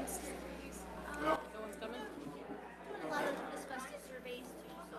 No one's coming? Doing a lot of asbestos surveys too, so.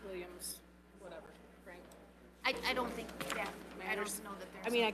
Williams, whatever, Frank. I don't think that, I don't know that there's. I mean, I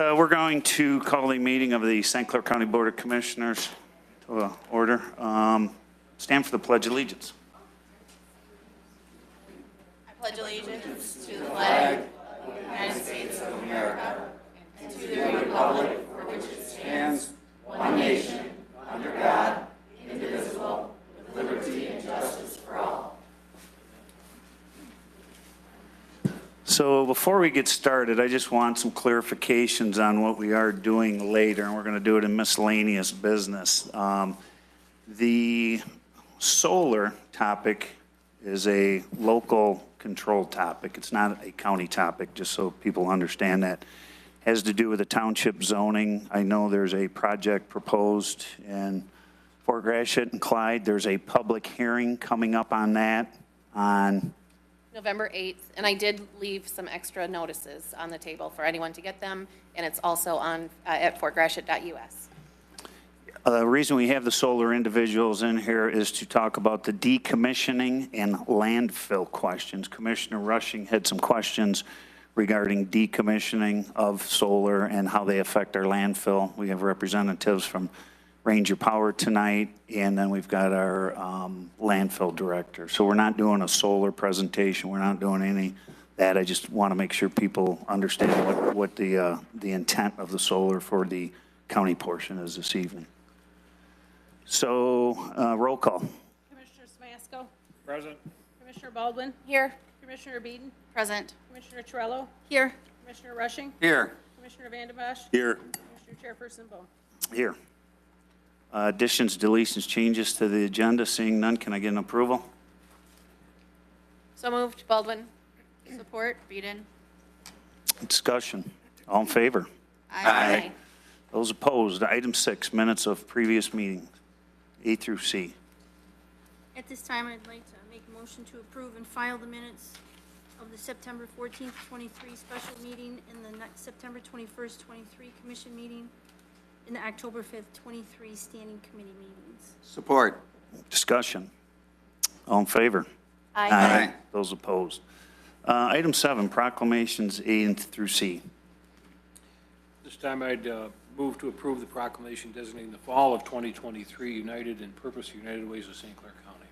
We're going to call the meeting of the St. Clair County Board of Commissioners to order. Stand for the Pledge of Allegiance. I pledge allegiance to the flag of the United States of America and to the republic for which it stands, one nation, under God, indivisible, with liberty and justice for all. So before we get started, I just want some clarifications on what we are doing later, and we're going to do it in miscellaneous business. The solar topic is a local control topic. It's not a county topic, just so people understand that. It has to do with the township zoning. I know there's a project proposed in Fort Gratiot and Clyde. There's a public hearing coming up on that on November 8th, and I did leave some extra notices on the table for anyone to get them, and it's also on at fortgratiot.us. The reason we have the solar individuals in here is to talk about the decommissioning and landfill questions. Commissioner Rushing had some questions regarding decommissioning of solar and how they affect our landfill. We have representatives from Ranger Power tonight, and then we've got our landfill director. So we're not doing a solar presentation. We're not doing any of that. I just want to make sure people understand what the intent of the solar for the county portion is this evening. So roll call. Commissioner Smasko? Present. Commissioner Baldwin? Here. Commissioner Beeden? Present. Commissioner Torello? Here. Commissioner Rushing? Here. Commissioner Vandebosch? Here. Commissioner Chairperson Bowe. Here. Additions, deletions, changes to the agenda. Seeing none, can I get an approval? So moved. Baldwin. Support. Beeden. Discussion. All in favor? Aye. Those opposed. Item 6, minutes of previous meetings, A through C. At this time, I'd like to make a motion to approve and file the minutes of the September 14th, 23 special meeting and the next September 21st, 23 commission meeting and the October 5th, 23 standing committee meetings. Support. Discussion. All in favor? Aye. Those opposed. Item 7, proclamations A through C. This time I'd move to approve the proclamation designating the fall of 2023 United in Purpose United Ways of St. Clair County.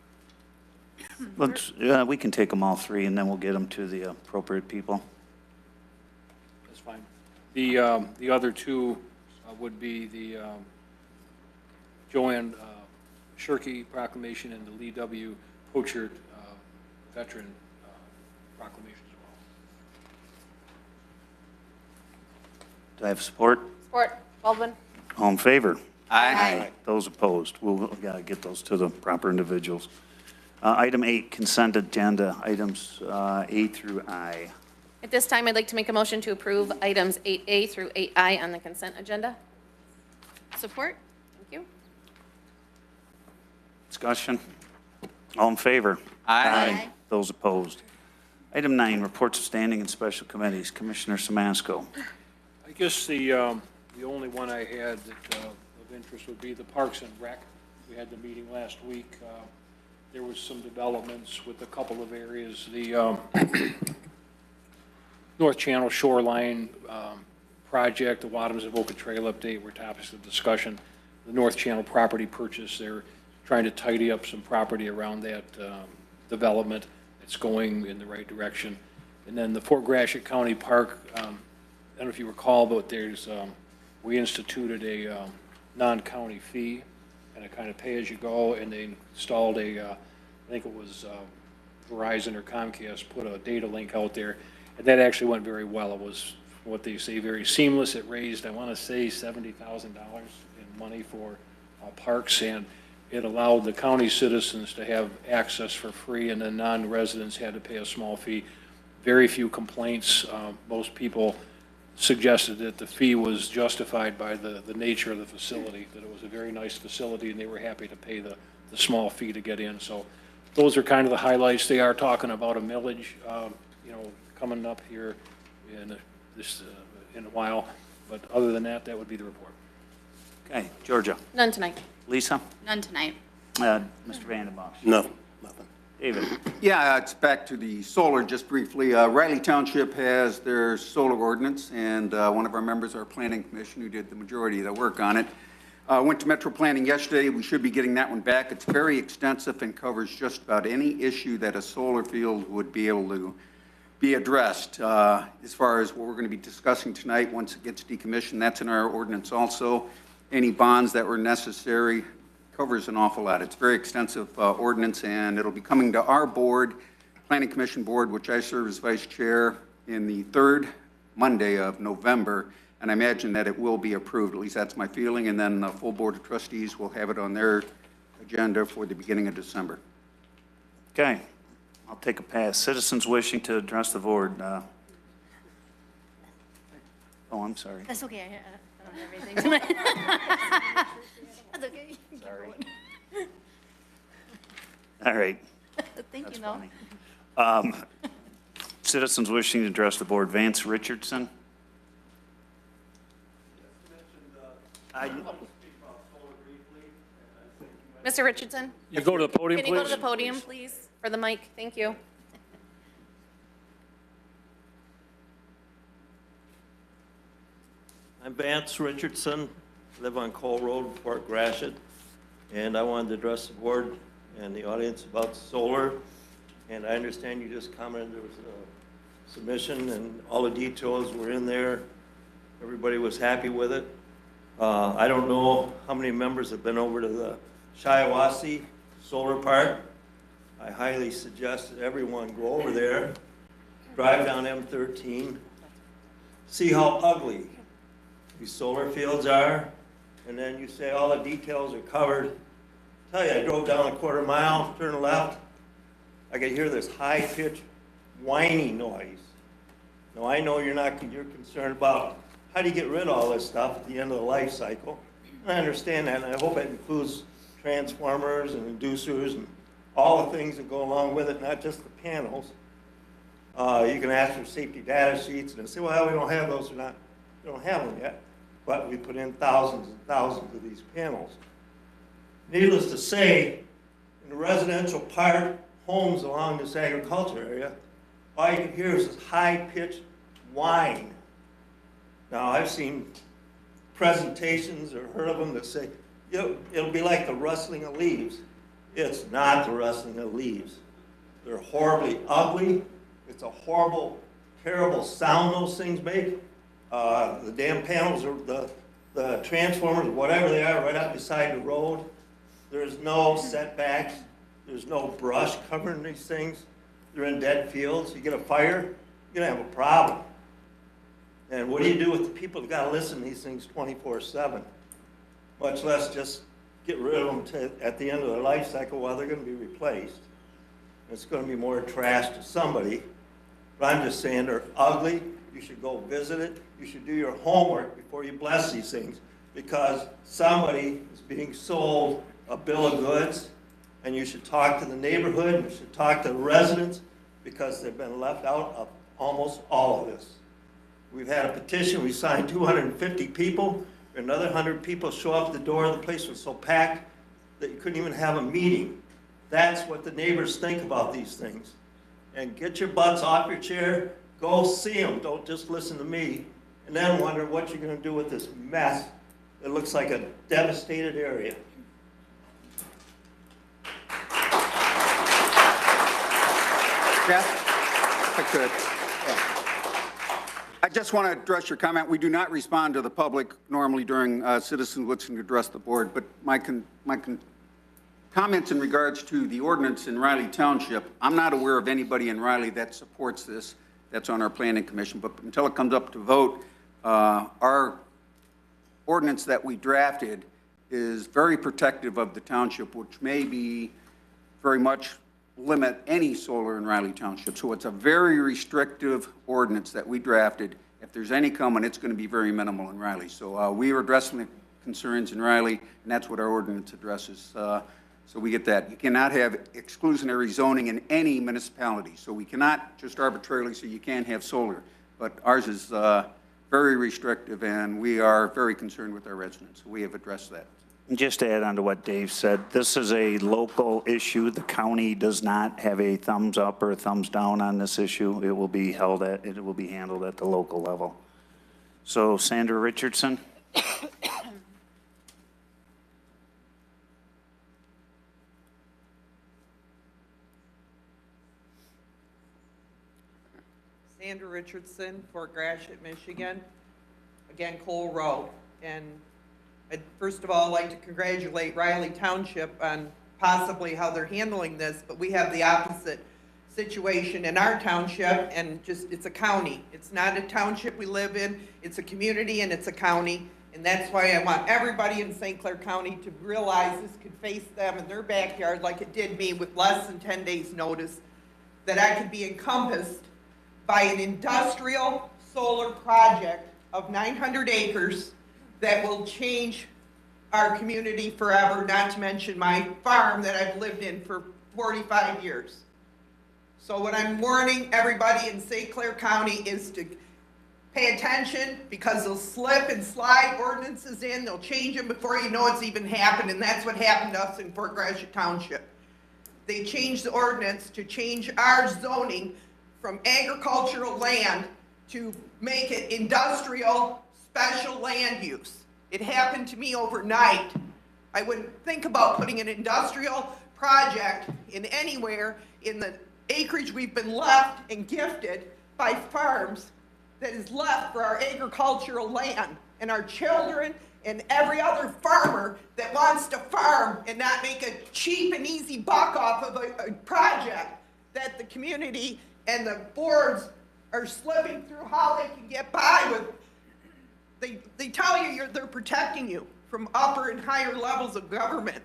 We can take them all three, and then we'll get them to the appropriate people. That's fine. The other two would be the Joanne Shirkey proclamation and the Lee W. Pochert veteran proclamation as well. Do I have support? Support. Baldwin. All in favor? Aye. Those opposed? We'll get those to the proper individuals. Item 8, consent agenda, items A through I. At this time, I'd like to make a motion to approve items 8A through 8I on the consent agenda. Support. Thank you. Discussion? All in favor? Aye. Those opposed? Item 9, reports of standing and special committees. Commissioner Samasco. I guess the only one I had that of interest would be the Parks and Rec. We had the meeting last week. There was some developments with a couple of areas. The North Channel Shoreline project, the Wadhams and Boca Trail update were topics of discussion. The North Channel property purchase, they're trying to tidy up some property around that development. It's going in the right direction. And then the Fort Gratiot County Park, I don't know if you recall, but we instituted a non-county fee and a kind of pay-as-you-go, and they installed I think it was Verizon or Comcast, put a data link out there, and that actually went very well. It was what they say very seamless. It raised, I want to say, $70,000 in money for parks, and it allowed the county citizens to have access for free, and then non-residents had to pay a small fee. Very few complaints. Most people suggested that the fee was justified by the nature of the facility, that it was a very nice facility, and they were happy to pay the small fee to get in. So those are kind of the highlights. They are talking about a millage, coming up here in a while. But other than that, that would be the report. Okay, Georgia. None tonight. Lisa? None tonight. Mr. Vandebosch? No, nothing. David? Yeah, it's back to the solar just briefly. Riley Township has their solar ordinance, and one of our members, our planning commission, who did the majority of the work on it, went to Metro Planning yesterday. We should be getting that one back. It's very extensive and covers just about any issue that a solar field would be able to be addressed. As far as what we're going to be discussing tonight, once it gets decommissioned, that's in our ordinance also. Any bonds that were necessary, covers an awful lot. It's a very extensive ordinance, and it'll be coming to our board, Planning Commission Board, which I serve as vice chair, in the third Monday of November, and I imagine that it will be approved. At least that's my feeling, and then the full Board of Trustees will have it on their agenda for the beginning of December. Okay, I'll take a pass. Citizens wishing to address the board. Oh, I'm sorry. That's okay, I don't have anything tonight. That's okay. Sorry. All right. Thank That's you, though. funny. Citizens wishing to address the board. Vance Richardson. Mr. Richardson, You go to the podium, can you go to please? the podium, please, for the mic? Thank you. I'm Vance Richardson, live on Cole Road, Fort Gratiot, and I wanted to address the board and the audience about solar. And I understand you just commented there was a submission and all the details were in there. Everybody was happy with it. I don't know how many members have been over to the Shiawassee Solar Park. I highly suggest that everyone go over there, drive down M13, see how ugly these solar fields are, and then you say all the details are covered. Tell you, I drove down a quarter mile, turned left, I could hear this high-pitched whiny noise. Now, I know you're concerned about how do you get rid of all this stuff at the end of the life cycle. I understand that, and I hope it includes transformers and inducers and all the things that go along with it, not just the panels. You can ask for safety data sheets, and they say, well, we don't have those, we don't have them yet, but we put in thousands and thousands of these panels. Needless to say, in the residential part, homes along this agriculture area, all you can hear is this high-pitched whine. Now, I've seen presentations or heard of them that say, it'll be like the rustling of leaves. It's not the rustling of leaves. They're horribly ugly. It's a horrible, terrible sound those things make. The damn panels are the transformers, whatever they are, right up beside the road. There's no setbacks. There's no brush covering these things. They're in dead fields. You get a fire, you're gonna have a problem. And what do you do with the people that gotta listen to these things 24/7? Much less just get rid of them at the end of their life cycle while they're gonna be replaced. It's gonna be more trash to somebody. But I'm just saying they're ugly. You should go visit it. You should do your homework before you bless these things, because somebody is being sold a bill of goods, and you should talk to the neighborhood, and you should talk to the residents, because they've been left out of almost all of this. We've had a petition, we signed 250 people, another 100 people show up at the door, the place was so packed that you couldn't even have a meeting. That's what the neighbors think about these things. And get your butts off your chair, go see them, don't just listen to me, and then wonder what you're gonna do with this mess. It looks like a devastated area. Jeff, if I could. I just want to address your comment. We do not respond to the public normally during citizens wishing to address the board, but my comments in regards to the ordinance in Riley Township, I'm not aware of anybody in Riley that supports this that's on our planning commission, but until it comes up to vote, our ordinance that we drafted is very protective of the township, which may be very much limit any solar in Riley Township. So it's a very restrictive ordinance that we drafted. If there's any coming, it's going to be very minimal in Riley. So we are addressing the concerns in Riley, and that's what our ordinance addresses. So we get that. You cannot have exclusionary zoning in any municipality. So we cannot just arbitrarily say you can't have solar. But ours is very restrictive, and we are very concerned with our residents. So we have addressed that. Just to add on to what Dave said, this is a local issue. The county does not have a thumbs up or a thumbs down on this issue. It will be handled at the local level. So Sandra Richardson? Sandra Richardson, Fort Gratiot, Michigan. Again, Cole Road. And I'd first of all like to congratulate Riley Township on possibly how they're handling this, but we have the opposite situation in our township, and just, it's a county. It's not a township we live in, it's a community and it's a county. And that's why I want everybody in St. Clair County to realize this could face them in their backyard like it did me with less than 10 days notice, that I could be encompassed by an industrial solar project of 900 acres that will change our community forever, not to mention my farm that I've lived in for 45 years. So what I'm warning everybody in St. Clair County is to pay attention, because they'll slip and slide ordinances in, they'll change them before you know it's even happened, and that's what happened to us in Fort Gratiot Township. They changed the ordinance to change our zoning from agricultural land to make it industrial special land use. It happened to me overnight. I wouldn't think about putting an industrial project in anywhere in the acreage we've been left and gifted by farms that is left for our agricultural land, and our children and every other farmer that wants to farm and not make a cheap and easy buck off of a project that the community and the boards are slipping through how they can get by with. They tell you they're protecting you from upper and higher levels of government,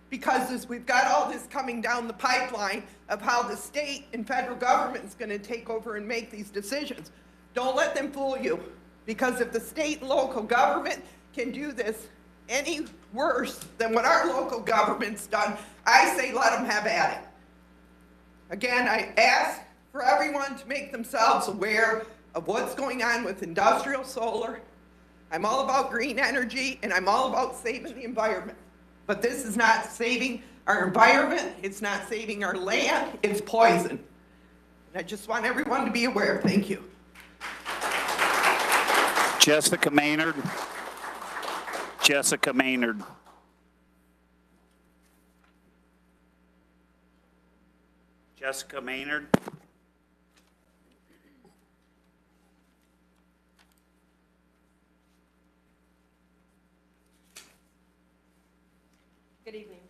because we've got all this coming down the pipeline of how the state and federal government is going to take over and make these decisions. Don't let them fool you, because if the state and local government can do this any worse than what our local government's done, I say let them have at it. Again, I ask for everyone to make themselves aware of what's going on with industrial solar. I'm all about green energy, and I'm all about saving the environment. But this is not saving our environment, it's not saving our land, it's poison. And I just want everyone to be aware. Thank you. Jessica Maynard. Jessica Maynard. Jessica Maynard. Good evening.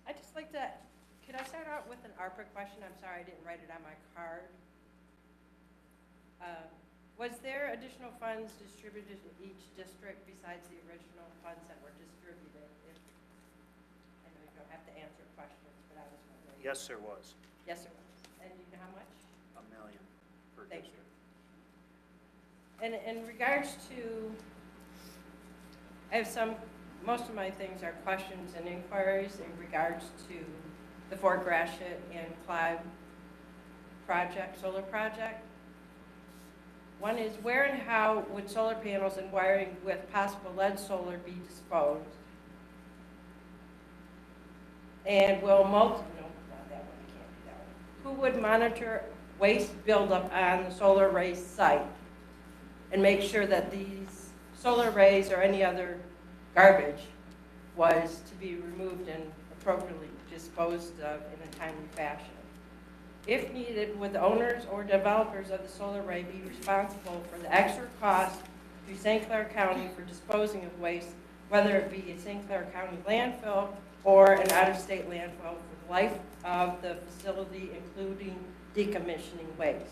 I'd just like to, could I start out with an ARPA question? I'm sorry, I didn't write it on my card. Was there additional funds distributed in each district besides the original funds that were distributed? I know you don't have to answer questions, but I was wondering. Yes, there was. Yes, there was. And you know how much? $1 million per Thank you. district. And in regards to, I have most of my things are questions and inquiries in regards to the Fort Gratiot and Clair project, solar project. One is, where and how would solar panels and wiring with possible lead solar be disposed? And will no, not that one, can't be that one. Who would monitor waste buildup on the solar array site and make sure that these solar arrays or any other garbage was to be removed and appropriately disposed of in a timely fashion? If needed, would the owners or developers of the solar array be responsible for the extra cost to St. Clair County for disposing of waste, whether it be a St. Clair County landfill or an out-of-state landfill for the life of the facility, including decommissioning waste?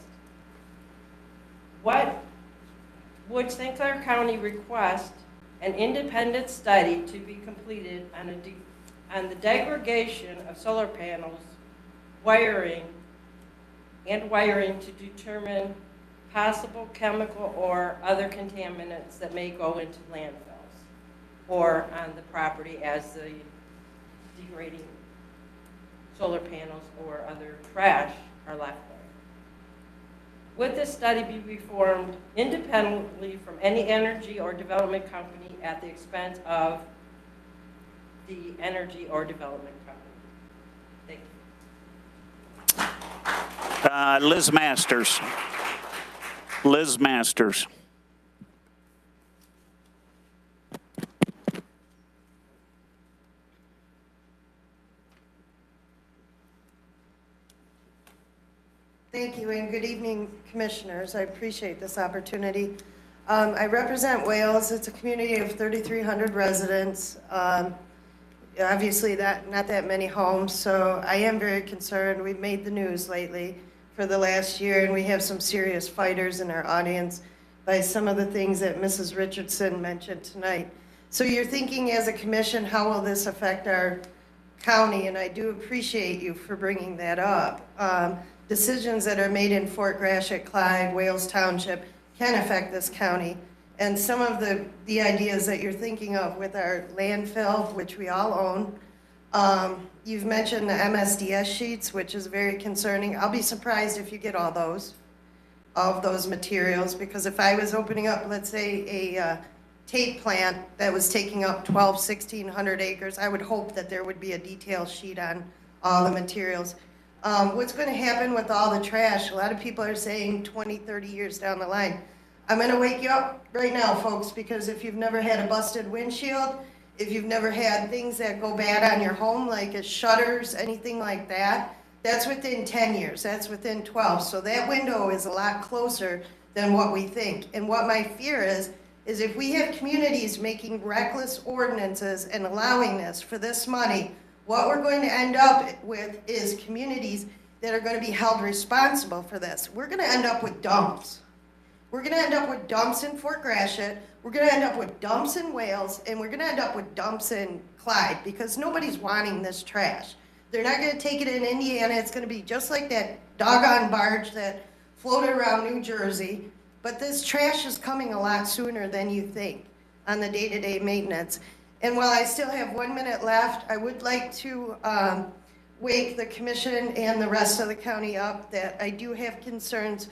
What would St. Clair County request an independent study to be completed on the degradation of solar panels, wiring to determine possible chemical or other contaminants that may go into landfills or on the property as the degrading solar panels or other trash are left there? Would this study be performed independently from any energy or development company at the expense of the energy or development company. Thank you. Liz Masters. Liz Masters. Thank you, and good evening, Commissioners. I appreciate this opportunity. I represent Wales. It's a community of 3,300 residents. Obviously, not that many homes, so I am very concerned. We've made the news lately for the last year, and we have some serious fighters in our audience by some of the things that Mrs. Richardson mentioned tonight. So you're thinking as a commission, how will this affect our county? And I do appreciate you for bringing that up. Decisions that are made in Fort Gratiot, Clyde, Wales Township can affect this county. And some of the ideas that you're thinking of with our landfill, which we all own, you've mentioned the MSDS sheets, which is very concerning. I'll be surprised if you get all of those materials, because if I was opening up, let's say, a tape plant that was taking up 1,600 acres, I would hope that there would be a detail sheet on all the materials. What's going to happen with all the trash? A lot of people are saying 20, 30 years down the line. I'm going to wake you up right now, folks, because if you've never had a busted windshield, if you've never had things that go bad on your home, like shutters, anything like that, that's within 10 years. That's within 12. So that window is a lot closer than what we think. And what my fear is if we have communities making reckless ordinances and allowing this for this money, what we're going to end up with is communities that are going to be held responsible for this. We're going to end up with dumps. We're going to end up with dumps in Fort Gratiot. We're going to end up with dumps in Wales, and we're going to end up with dumps in Clyde, because nobody's wanting this trash. They're not going to take it in Indiana. It's going to be just like that doggone barge that floated around New Jersey. But this trash is coming a lot sooner than you think on the day-to-day maintenance. And while I still have 1 minute left, I would like to wake the commission and the rest of the county up that I do have concerns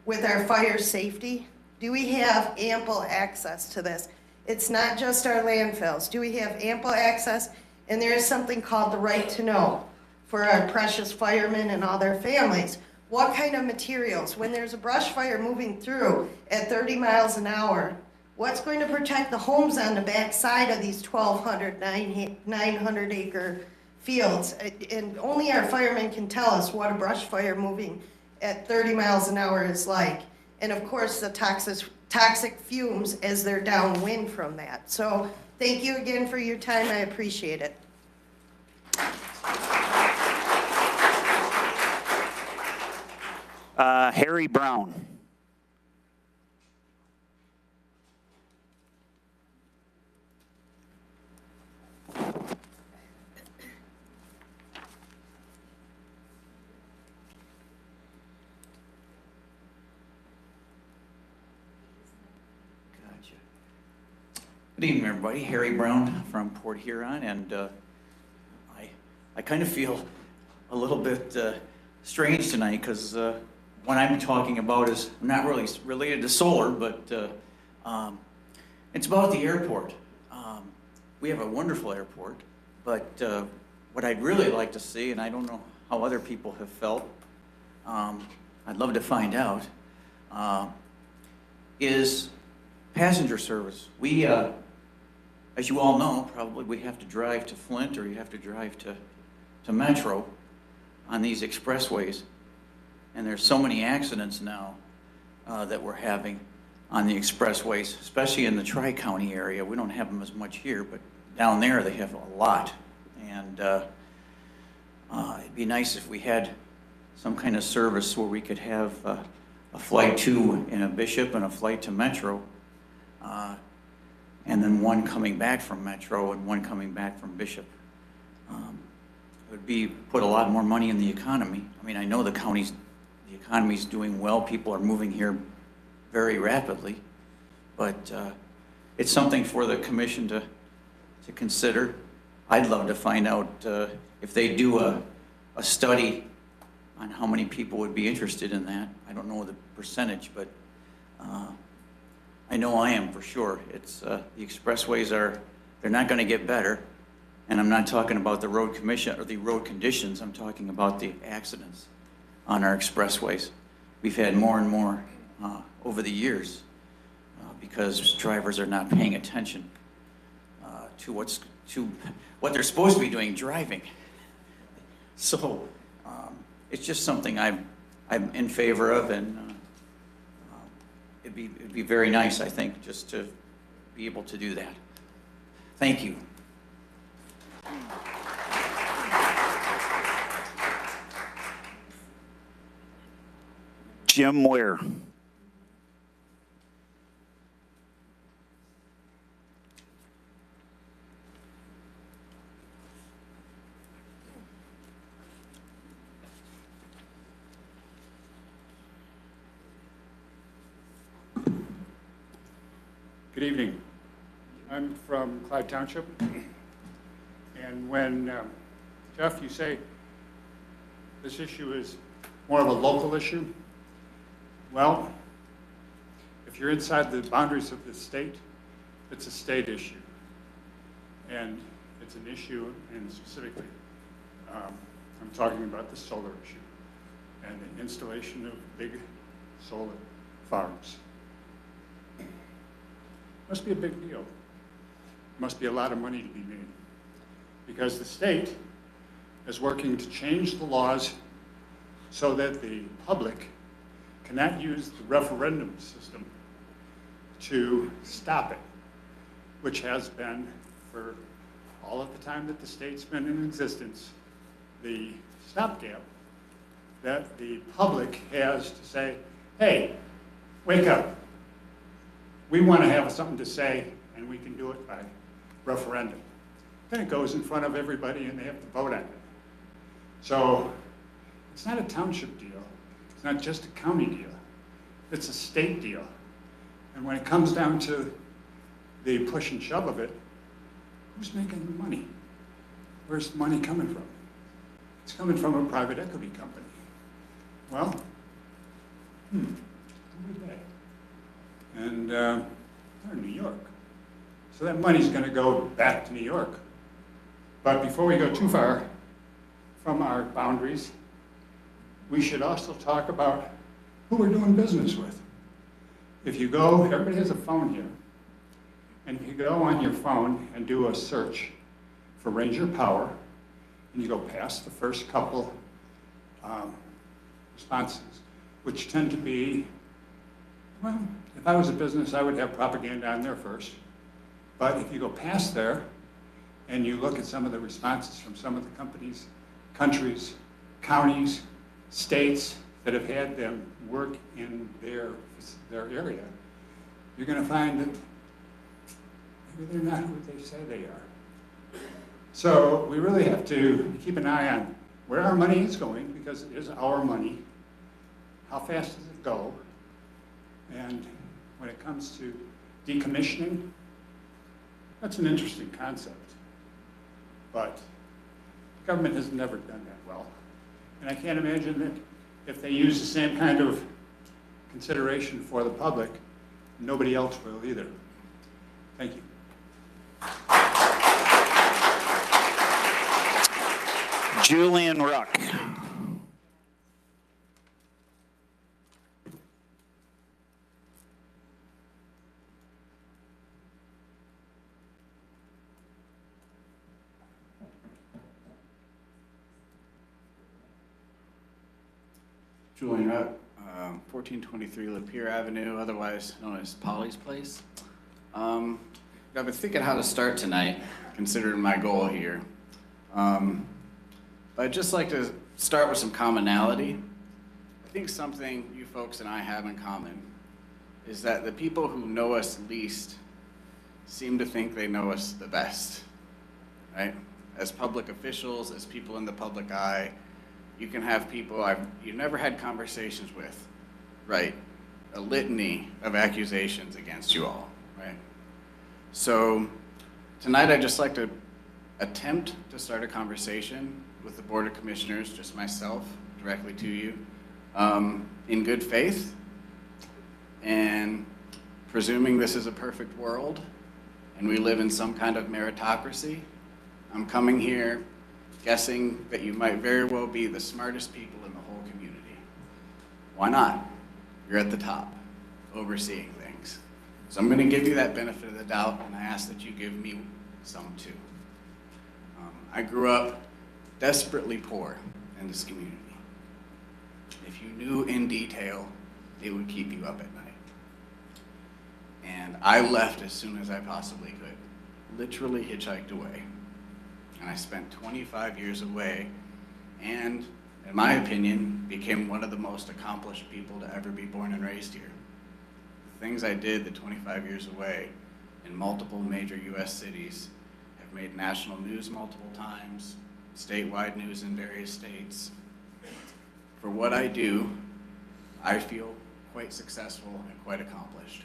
with our fire safety. Do we have ample access to this? It's not just our landfills. Do we have ample access? And there is something called the right to know for our precious firemen and all their families. What kind of materials? When there's a brush fire moving through at 30 miles an hour, what's going to protect the homes on the back side of these 1,200, 900 acre fields? And only our firemen can tell us what a brush fire moving at 30 miles an hour is like. And of course, the toxic fumes as they're downwind from that. So thank you again for your time. I appreciate it. Harry Brown. Good evening, everybody. Harry Brown from Port Huron, and I kind of feel a little bit strange tonight because what I'm talking about is not really related to solar, but it's about the airport. We have a wonderful airport, but what I'd really like to see, and I don't know how other people have felt, I'd love to find out, is passenger service. We, as you all know, probably we have to drive to Flint or you have to drive to Metro on these expressways. And there's so many accidents now that we're having on the expressways, especially in the Tri-County area. We don't have them as much here, but down there they have a lot. And it'd be nice if we had some kind of service where we could have a flight to in a Bishop and a flight to Metro, and then one coming back from Metro and one coming back from Bishop. It would put a lot more money in the economy. I mean, I know the economy's doing well. People are moving here very rapidly, but it's something for the commission to consider. I'd love to find out if they do a study on how many people would be interested in that. I don't know the percentage, but I know I am for sure. It's the expressways they're not going to get better. And I'm not talking about the road commission or the road conditions, I'm talking about the accidents on our expressways. We've had more and more over the years because drivers are not paying attention to what they're supposed to be doing, driving. So it's just something I'm in favor of, and it'd be very nice, I think, just to be able to do that. Thank you. Jim Ware. Good evening. I'm from Clyde Township. And when, Jeff, you say this issue is more of a local issue, well, if you're inside the boundaries of the state, it's a state issue. And it's an issue, and specifically, I'm talking about the solar issue and the installation of big solar farms. Must be a big deal. Must be a lot of money to be made. Because the state is working to change the laws so that the public cannot use the referendum system to stop it, which has been, for all of the time that the state's been in existence, the stopgap that the public has to say, hey, wake up. We want to have something to say, and we can do it by referendum. Then it goes in front of everybody, and they have to vote on it. So it's not a township deal. It's not just a county deal. It's a state deal. And when it comes down to the push and shove of it, who's making the money? Where's the money coming from? It's coming from a private equity company. Well, who would they? And they're in New York. So that money's going to go back to New York. But before we go too far from our boundaries, we should also talk about who we're doing business with. If you go, everybody has a phone here, and if you go on your phone and do a search for Ranger Power, and you go past the first couple responses, which tend to be, well, if I was a business, I would have propaganda on there first. But if you go past there and you look at some of the responses from some of the companies, countries, counties, states that have had them work in their area, you're going to find that maybe they're not who they say they are. So we really have to keep an eye on where our money is going, because it is our money. How fast does it go? And when it comes to decommissioning, that's an interesting concept. But the government has never done that well. And I can't imagine that if they use the same kind of consideration for the public, nobody else will either. Thank you. Julian Ruck. Julian Ruck, 1423 Lapeer Avenue, otherwise known as Polly's Place. I've been thinking how to start tonight, considering my goal here. But I'd just like to start with some commonality. I think something you folks and I have in common is that the people who know us least seem to think they know us the best, right? As public officials, as people in the public eye, you can have people you've never had conversations with, right? A litany of accusations against you all, right? So tonight I'd just like to attempt to start a conversation with the Board of Commissioners, just myself, directly to you, in good faith, and presuming this is a perfect world and we live in some kind of meritocracy, I'm coming here guessing that you might very well be the smartest people in the whole community. Why not? You're at the top, overseeing things. So I'm going to give you that benefit of the doubt, and I ask that you give me some too. I grew up desperately poor in this community. If you knew in detail, it would keep you up at night. And I left as soon as I possibly could, literally hitchhiked away. And I spent 25 years away and, in my opinion, became one of the most accomplished people to ever be born and raised here. The things I did the 25 years away in multiple major US cities have made national news multiple times, statewide news in various states. For what I do, I feel quite successful and quite accomplished.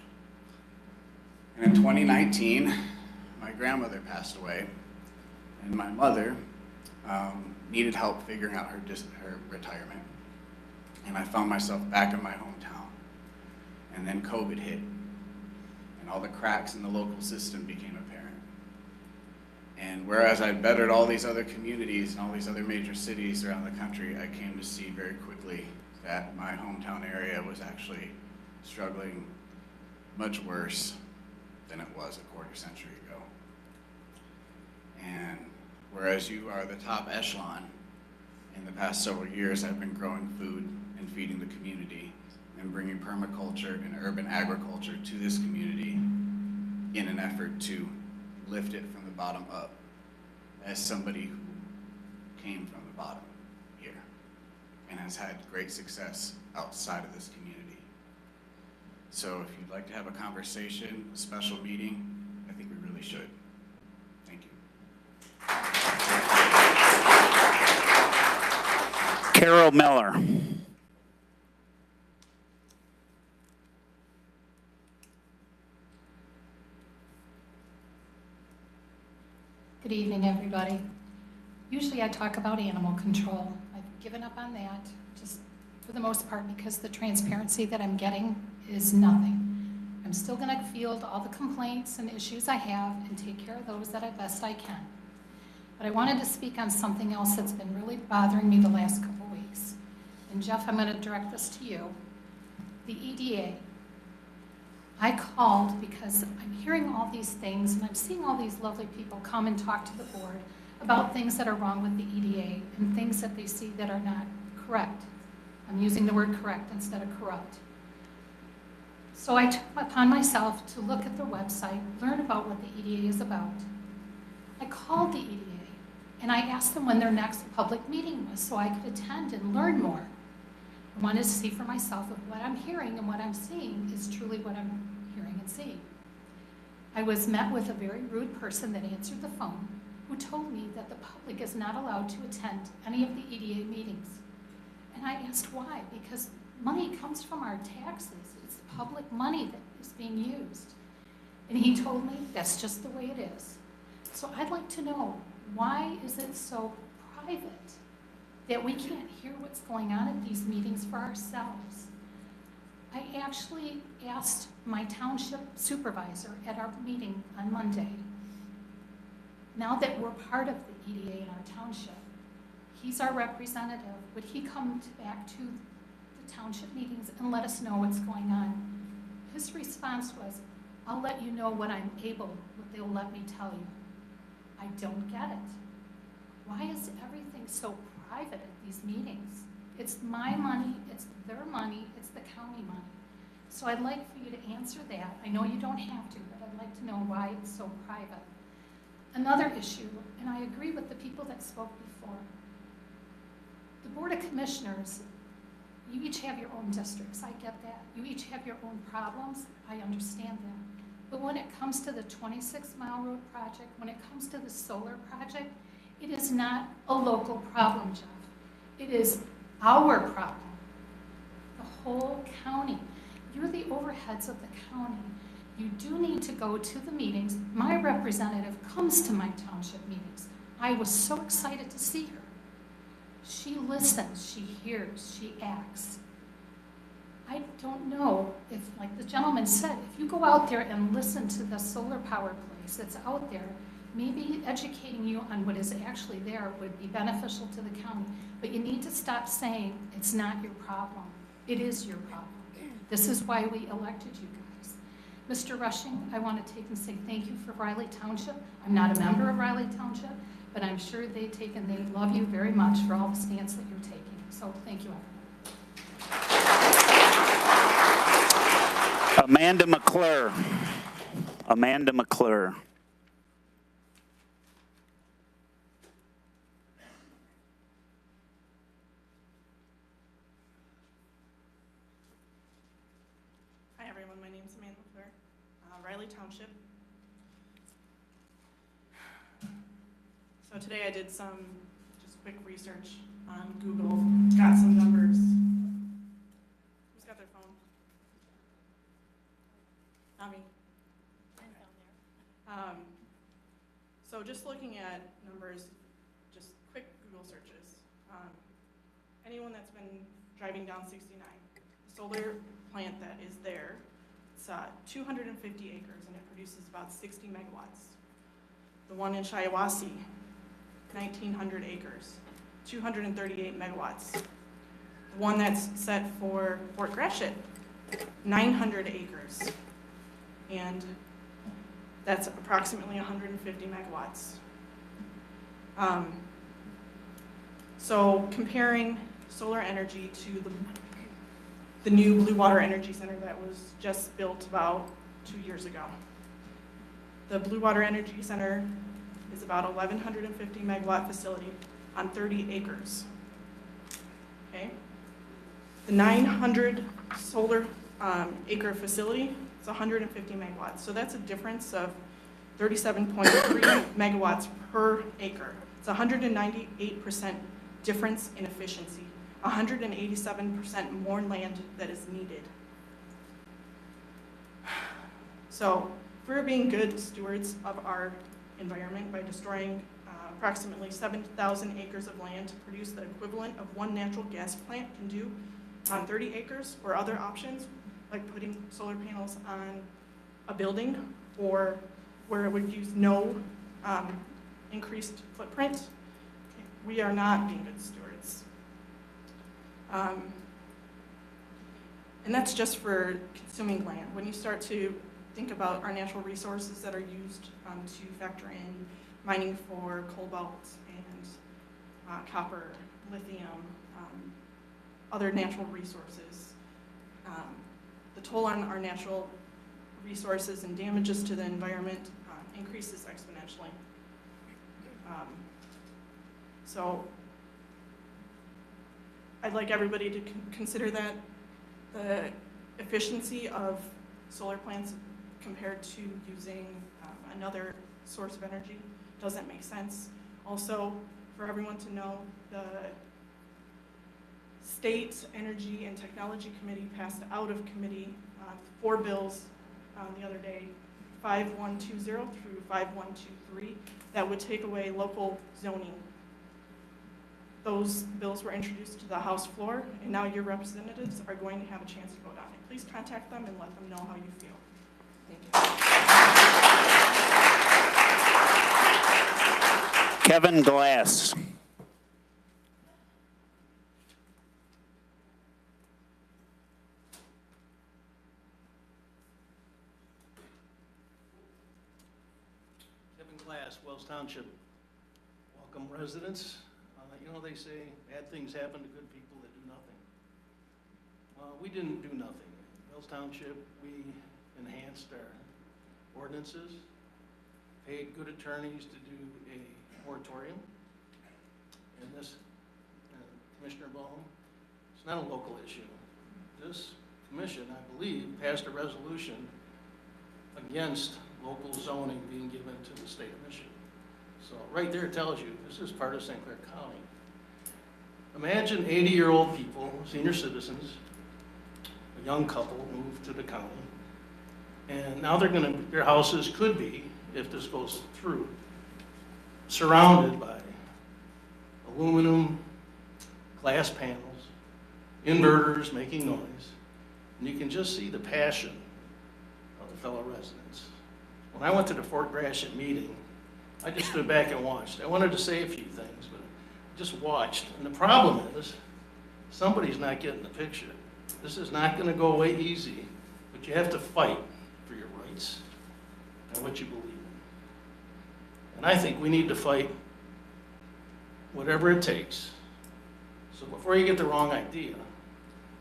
And in 2019, my grandmother passed away, and my mother needed help figuring out her retirement. And I found myself back in my hometown. And then COVID hit, and all the cracks in the local system became apparent. And whereas I bettered all these other communities and all these other major cities around the country, I came to see very quickly that my hometown area was actually struggling much worse than it was a quarter century ago. And whereas you are the top echelon, in the past several years I've been growing food and feeding the community and bringing permaculture and urban agriculture to this community in an effort to lift it from the bottom up as somebody who came from the bottom here and has had great success outside of this community. So if you'd like to have a conversation, a special meeting, I think we really should. Thank you. Carol Miller. Good evening, everybody. Usually I talk about animal control. I've given up on that, just for the most part, because the transparency that I'm getting is nothing. I'm still going to field all the complaints and issues I have and take care of those that I best I can. But I wanted to speak on something else that's been really bothering me the last couple weeks. And Jeff, I'm going to direct this to you. The EDA. I called because I'm hearing all these things and I'm seeing all these lovely people come and talk to the board about things that are wrong with the EDA and things that they see that are not correct. I'm using the word correct instead of corrupt. So I took it upon myself to look at their website, learn about what the EDA is about. I called the EDA and I asked them when their next public meeting was so I could attend and learn more. I wanted to see for myself if what I'm hearing and what I'm seeing is truly what I'm hearing and seeing. I was met with a very rude person that answered the phone who told me that the public is not allowed to attend any of the EDA meetings. And I asked why, because money comes from our taxes. It's public money that is being used. And he told me that's just the way it is. So I'd like to know, why is it so private that we can't hear what's going on at these meetings for ourselves? I actually asked my township supervisor at our meeting on Monday, now that we're part of the EDA in our township, he's our representative, would he come back to the township meetings and let us know what's going on? His response was, I'll let you know when I'm able, what they'll let me tell you. I don't get it. Why is everything so private at these meetings? It's my money, it's their money, it's the county money. So I'd like for you to answer that. I know you don't have to, but I'd like to know why it's so private. Another issue, and I agree with the people that spoke before. The Board of Commissioners, you each have your own districts, I get that. You each have your own problems, I understand that. But when it comes to the 26-mile road project, when it comes to the solar project, it is not a local problem, Jeff. It is our problem. The whole county. You're the overheads of the county. You do need to go to the meetings. My representative comes to my township meetings. I was so excited to see her. She listens, she hears, she acts. I don't know if, like the gentleman said, if you go out there and listen to the solar power place that's out there, maybe educating you on what is actually there would be beneficial to the county. But you need to stop saying it's not your problem. It is your problem. This is why we elected you guys. Mr. Rushing, I want to take and say thank you for Riley Township. I'm not a member of Riley Township, but I'm sure they love you very much for all the stance that you're taking. So thank you, everyone. Amanda McClure. Amanda McClure. Hi everyone, my name is Amanda McClure, Riley Township. So today I did some just quick research on Google, got some numbers. Who's got their phone? Not me. So just looking at numbers, just quick Google searches. Anyone that's been driving down 69, the solar plant that is there, it's 250 acres and it produces about 60 megawatts. The one in Shiawassee, 1,900 acres, 238 megawatts. The one that's set for Fort Gratiot, 900 acres, and that's approximately 150 megawatts. So comparing solar energy to the new Blue Water Energy Center that was just built about 2 years ago. The Blue Water Energy Center is about 1,150 megawatt facility on 30 acres. Okay? The 900 solar acre facility is 150 megawatts. So that's a difference of 37.3 megawatts per acre. It's 198% difference in efficiency. 187% more land that is needed. So we're being good stewards of our environment by destroying approximately 7,000 acres of land to produce the equivalent of one natural gas plant can do on 30 acres, or other options like putting solar panels on a building, or where it would use no increased footprint. Okay. We are not being good stewards. And that's just for consuming land. When you start to think about our natural resources that are used to factor in mining for cobalt and copper, lithium, other natural resources, the toll on our natural resources and damages to the environment increases exponentially. So I'd like everybody to consider that the efficiency of solar plants compared to using another source of energy doesn't make sense. Also, for everyone to know, the State Energy and Technology Committee passed out of committee 4 bills the other day, 5120 through 5123, that would take away local zoning. Those bills were introduced to the House floor, and now your representatives are going to have a chance to vote on it. Please contact them and let them know how you feel. Thank you. Kevin Glass. Kevin Glass, Wells Township. Welcome residents. You know, they say bad things happen to good people that do nothing. Well, we didn't do nothing. Wells Township, we enhanced our ordinances, paid good attorneys to do a moratorium. And this, Commissioner Bohm, it's not a local issue. This commission, I believe, passed a resolution against local zoning being given to the state of Michigan. So right there tells you this is part of St. Clair County. Imagine 80-year-old people, senior citizens, a young couple moved to the county, and now they're going to, their houses could be, if this goes through, surrounded by aluminum, glass panels, inverters making noise, and you can just see the passion of the fellow residents. When I went to the Fort Gratiot meeting, I just stood back and watched. I wanted to say a few things, but just watched. And the problem is, somebody's not getting the picture. This is not going to go away easy, but you have to fight for your rights and what you believe in. And I think we need to fight whatever it takes. So before you get the wrong idea,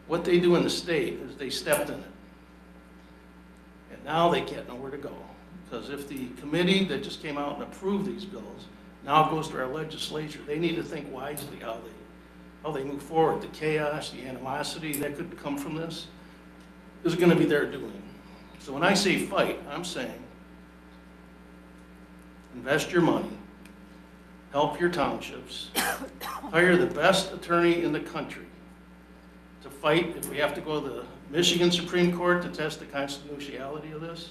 what they do in the state is they stepped in it. And now they can't know where to go. Because if the committee that just came out and approved these bills now goes to our legislature, they need to think wisely how they move forward. The chaos, the animosity that could come from this is going to be their doing. So when I say fight, I'm saying invest your money, help your townships, hire the best attorney in the country to fight if we have to go to the Michigan Supreme Court to test the constitutionality of this,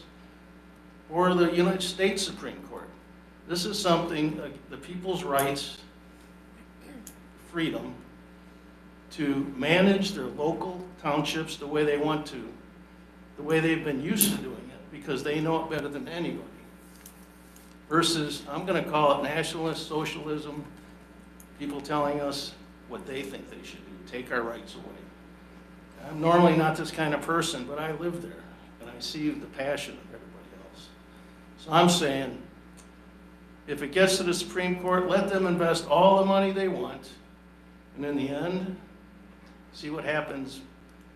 or the United States Supreme Court. This is something, the people's rights, freedom, to manage their local townships the way they want to, the way they've been used to doing it, because they know it better than anybody. Versus, I'm going to call it nationalist socialism, people telling us what they think they should do, take our rights away. I'm normally not this kind of person, but I live there, and I see the passion of everybody else. So I'm saying, if it gets to the Supreme Court, let them invest all the money they want, and in the end, see what happens.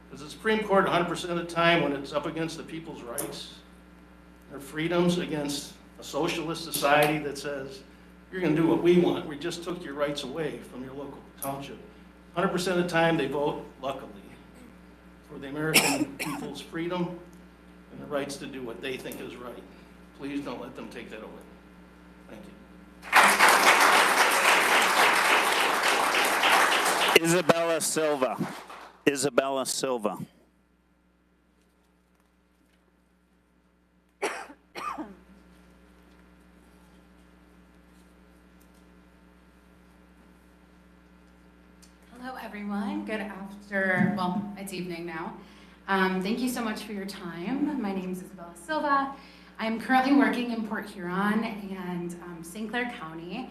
Because the Supreme Court, 100% of the time, when it's up against the people's rights, their freedoms, against a socialist society that says, you're going to do what we want, we just took your rights away from your local township. 100% of the time, they vote, luckily, for the American people's freedom and the rights to do what they think is right. Please don't let them take that away. Thank you. Isabella Silva. Isabella Silva. Hello, everyone. Good well, it's evening now. Thank you so much for your time. My name is Isabella Silva. I'm currently working in Port Huron and St. Clair County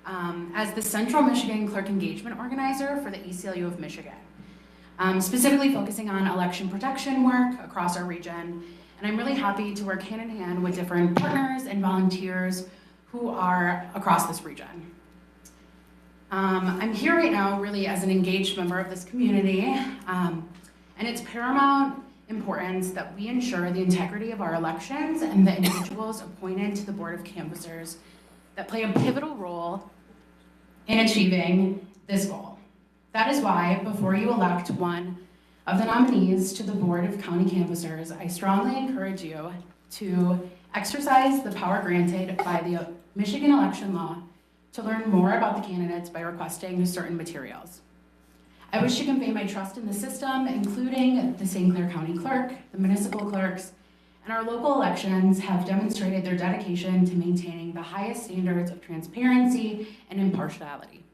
as the Central Michigan Clerk Engagement Organizer for the ACLU of Michigan, specifically focusing on election protection work across our region. And I'm really happy to work hand in hand with different partners and volunteers who are across this region. I'm here right now really as an engaged member of this community, and it's paramount importance that we ensure the integrity of our elections and the individuals appointed to the Board of Canvassers that play a pivotal role in achieving this goal. That is why, before you elect one of the nominees to the Board of County Canvassers, I strongly encourage you to exercise the power granted by the Michigan election law to learn more about the candidates by requesting certain materials. I wish to convey my trust in the system, including the St. Clair County Clerk, the municipal clerks, and our local elections have demonstrated their dedication to maintaining the highest standards of transparency and impartiality.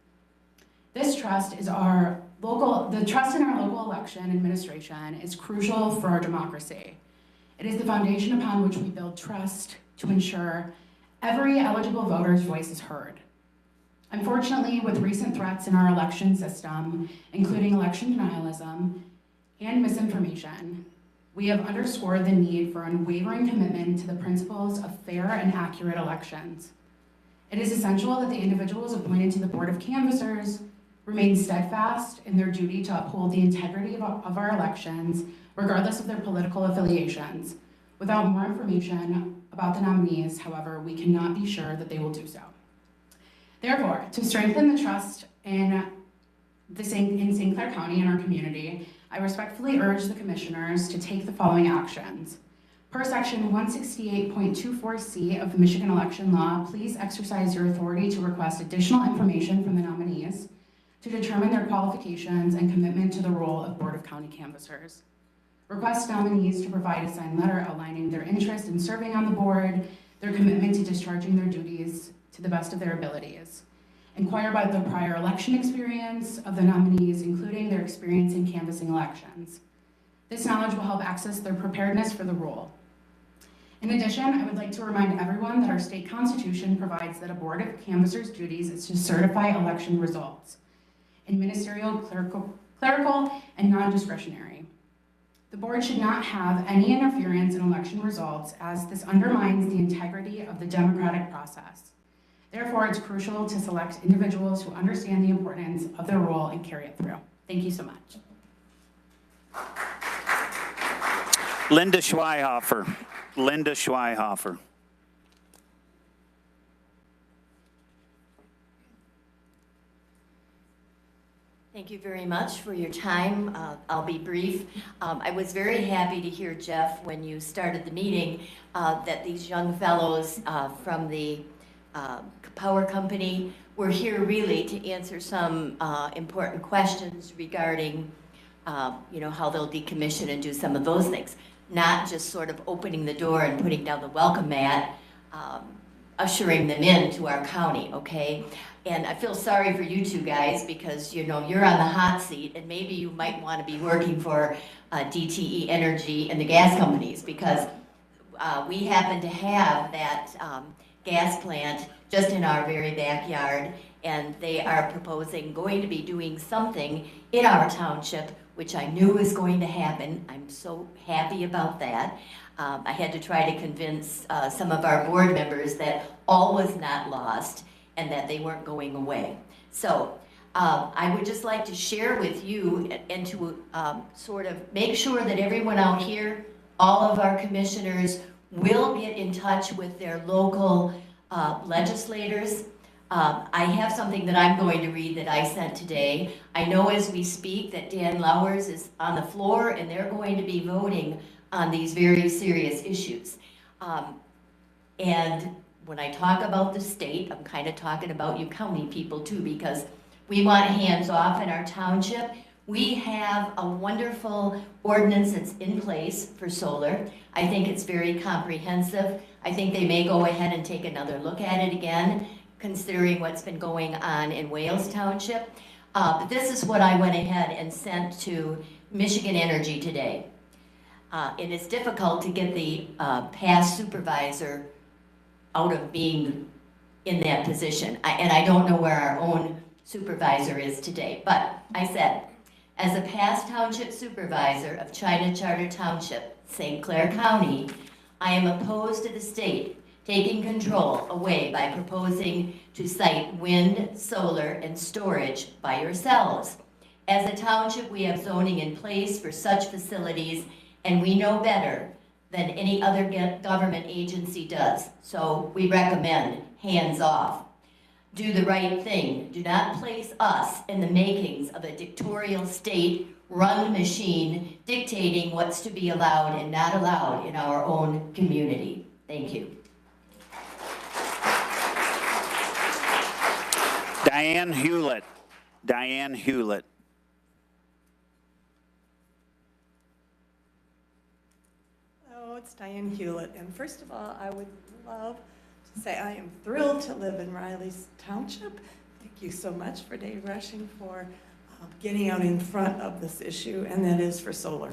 This trust is the trust in our local election administration is crucial for our democracy. It is the foundation upon which we build trust to ensure every eligible voter's voice is heard. Unfortunately, with recent threats in our election system, including election denialism and misinformation, we have underscored the need for unwavering commitment to the principles of fair and accurate elections. It is essential that the individuals appointed to the Board of Canvassers remain steadfast in their duty to uphold the integrity of our elections, regardless of their political affiliations. Without more information about the nominees, however, we cannot be sure that they will do so. Therefore, to strengthen the trust in St. Clair County and our community, I respectfully urge the commissioners to take the following actions. Per section 168.24C of the Michigan election law, please exercise your authority to request additional information from the nominees to determine their qualifications and commitment to the role of Board of County Canvassers. Request nominees to provide a signed letter outlining their interest in serving on the board, their commitment to discharging their duties to the best of their abilities. Inquire about the prior election experience of the nominees, including their experience in canvassing elections. This knowledge will help access their preparedness for the role. In addition, I would like to remind everyone that our state constitution provides that a board of canvassers' duties is to certify election results, and ministerial, clerical, and non-discretionary. The board should not have any interference in election results, as this undermines the integrity of the democratic process. Therefore, it's crucial to select individuals who understand the importance of their role and carry it through. Thank you so much. Linda Schweihofer. Linda Schweihofer. Thank you very much for your time. I'll be brief. I was very happy to hear, Jeff, when you started the meeting, that these young fellows from the power company were here really to answer some important questions regarding how they'll decommission and do some of those things. Not just sort of opening the door and putting down the welcome mat, ushering them into our county, okay? And I feel sorry for you two guys because, you're on the hot seat and maybe you might want to be working for DTE Energy and the gas companies because we happen to have that gas plant just in our very backyard, and they are going to be doing something in our township, which I knew was going to happen. I'm so happy about that. I had to try to convince some of our board members that all was not lost and that they weren't going away. So I would just like to share with you and to sort of make sure that everyone out here, all of our commissioners, will get in touch with their local legislators. I have something that I'm going to read that I sent today. I know as we speak that Dan Lowers is on the floor and they're going to be voting on these very serious issues. And when I talk about the state, I'm kind of talking about you county people too, because we want hands off in our township. We have a wonderful ordinance that's in place for solar. I think it's very comprehensive. I think they may go ahead and take another look at it again, considering what's been going on in Wales Township. But this is what I went ahead and sent to Michigan Energy today. It is difficult to get the past supervisor out of being in that position. And I don't know where our own supervisor is today. But I said, as a past township supervisor of China Charter Township, St. Clair County, I am opposed to the state taking control away by proposing to site wind, solar, and storage by yourselves. As a township, we have zoning in place for such facilities, and we know better than any other government agency does. So we recommend hands off. Do the right thing. Do not place us in the makings of a dictatorial state-run machine dictating what's to be allowed and not allowed in our own community. Thank you. Diane Hewlett. Diane Hewlett. Hello, it's Diane Hewlett. And first of all, I would love to say I am thrilled to live in Riley's Township. Thank you so much for Dave Rushing for getting out in front of this issue, and that is for solar.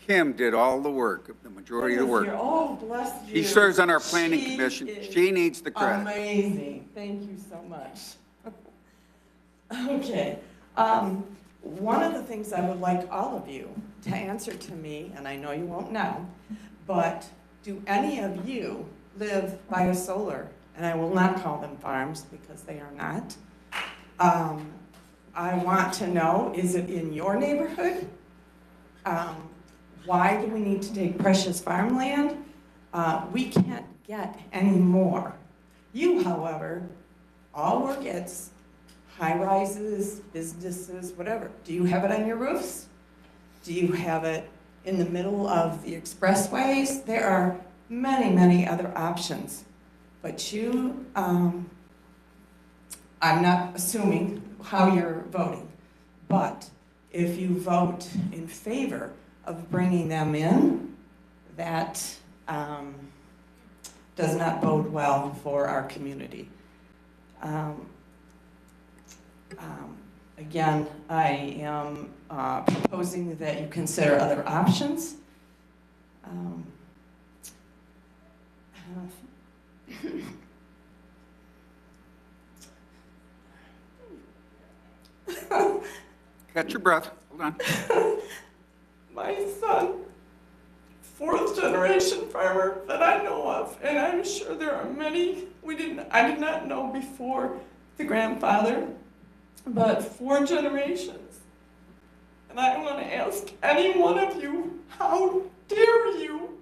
Kim did all the work, the majority of the work. Oh, bless you. She serves on our planning commission. She needs the credit. Amazing. Thank you so much. Okay. One of the things I would like all of you to answer to me, and I know you won't know, but do any of you live by a solar? And I will not call them farms because they are not. I want to know, is it in your neighborhood? Why do we need to take precious farmland? We can't get any more. You, however, all work gets high-rises, businesses, whatever. Do you have it on your roofs? Do you have it in the middle of the expressways? There are many, many other options. But you, I'm not assuming how you're voting, but if you vote in favor of bringing them in, that does not bode well for our community. Again, I am proposing that you consider other options. Catch your breath. Hold on. My son, fourth generation farmer that I know of, and I'm sure there are many I did not know before the grandfather, but 4 generations. And I want to ask any one of you, how dare you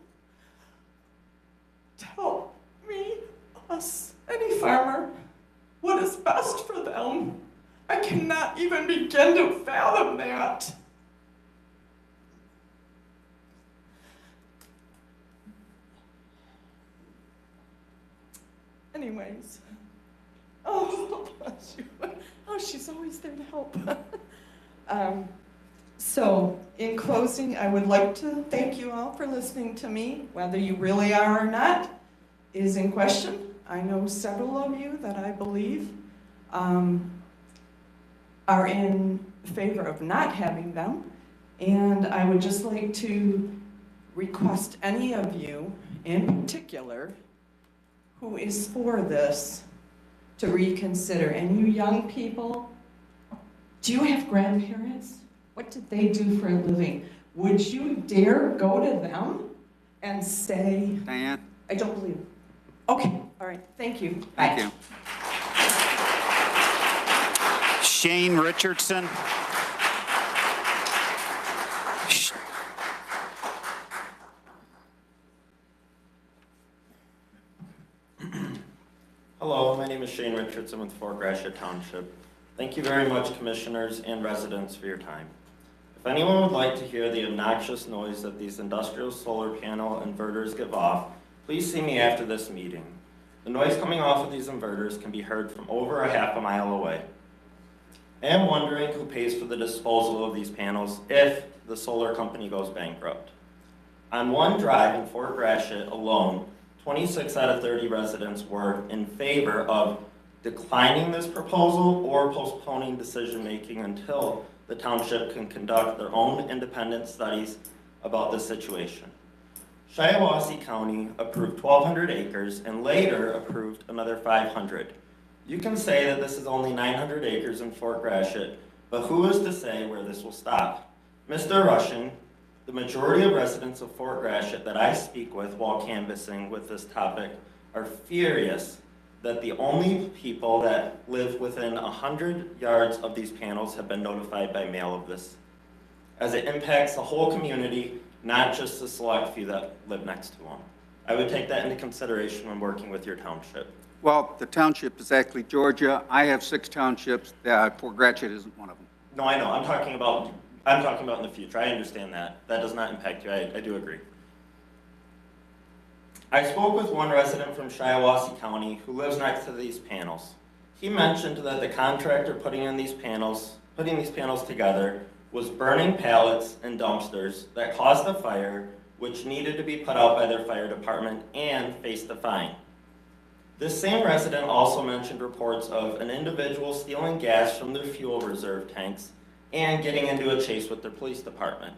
tell me, us, any farmer, what is best for them? I cannot even begin to fathom that. Anyways, oh, bless you. Oh, she's always there to help. So, in closing, I would like to thank you all for listening to me. Whether you really are or not is in question. I know several of you that I believe are in favor of not having them. And I would just like to request any of you in particular who is for this to reconsider. And you young people, do you have grandparents? What did they do for a living? Would you dare go to them and say, Diane? I don't believe it. Okay, all right, thank you. Thank you. Shane Richardson. Hello, my name is Shane Richardson with Fort Gratiot Township. Thank you very much, commissioners and residents, for your time. If anyone would like to hear the obnoxious noise that these industrial solar panel inverters give off, please see me after this meeting. The noise coming off of these inverters can be heard from over a half a mile away. I am wondering who pays for the disposal of these panels if the solar company goes bankrupt. On one drive in Fort Gratiot alone, 26 out of 30 residents were in favor of declining this proposal or postponing decision-making until the township can conduct their own independent studies about the situation. Shiawassee County approved 1,200 acres and later approved another 500. You can say that this is only 900 acres in Fort Gratiot, but who is to say where this will stop? Mr. Rushing, the majority of residents of Fort Gratiot that I speak with while canvassing with this topic are furious that the only people that live within 100 yards of these panels have been notified by mail of this, as it impacts the whole community, not just the select few that live next to them. I would take that into consideration when working with your township. Well, the township is actually Georgia. I have 6 townships. Fort Gratiot isn't one of them. No, I know. I'm talking about in the future. I understand that. That does not impact you. I do agree. I spoke with one resident from Shiawassee County who lives next to these panels. He mentioned that the contractor putting these panels together was burning pallets and dumpsters that caused a fire, which needed to be put out by their fire department and faced a fine. This same resident also mentioned reports of an individual stealing gas from their fuel reserve tanks and getting into a chase with their police department.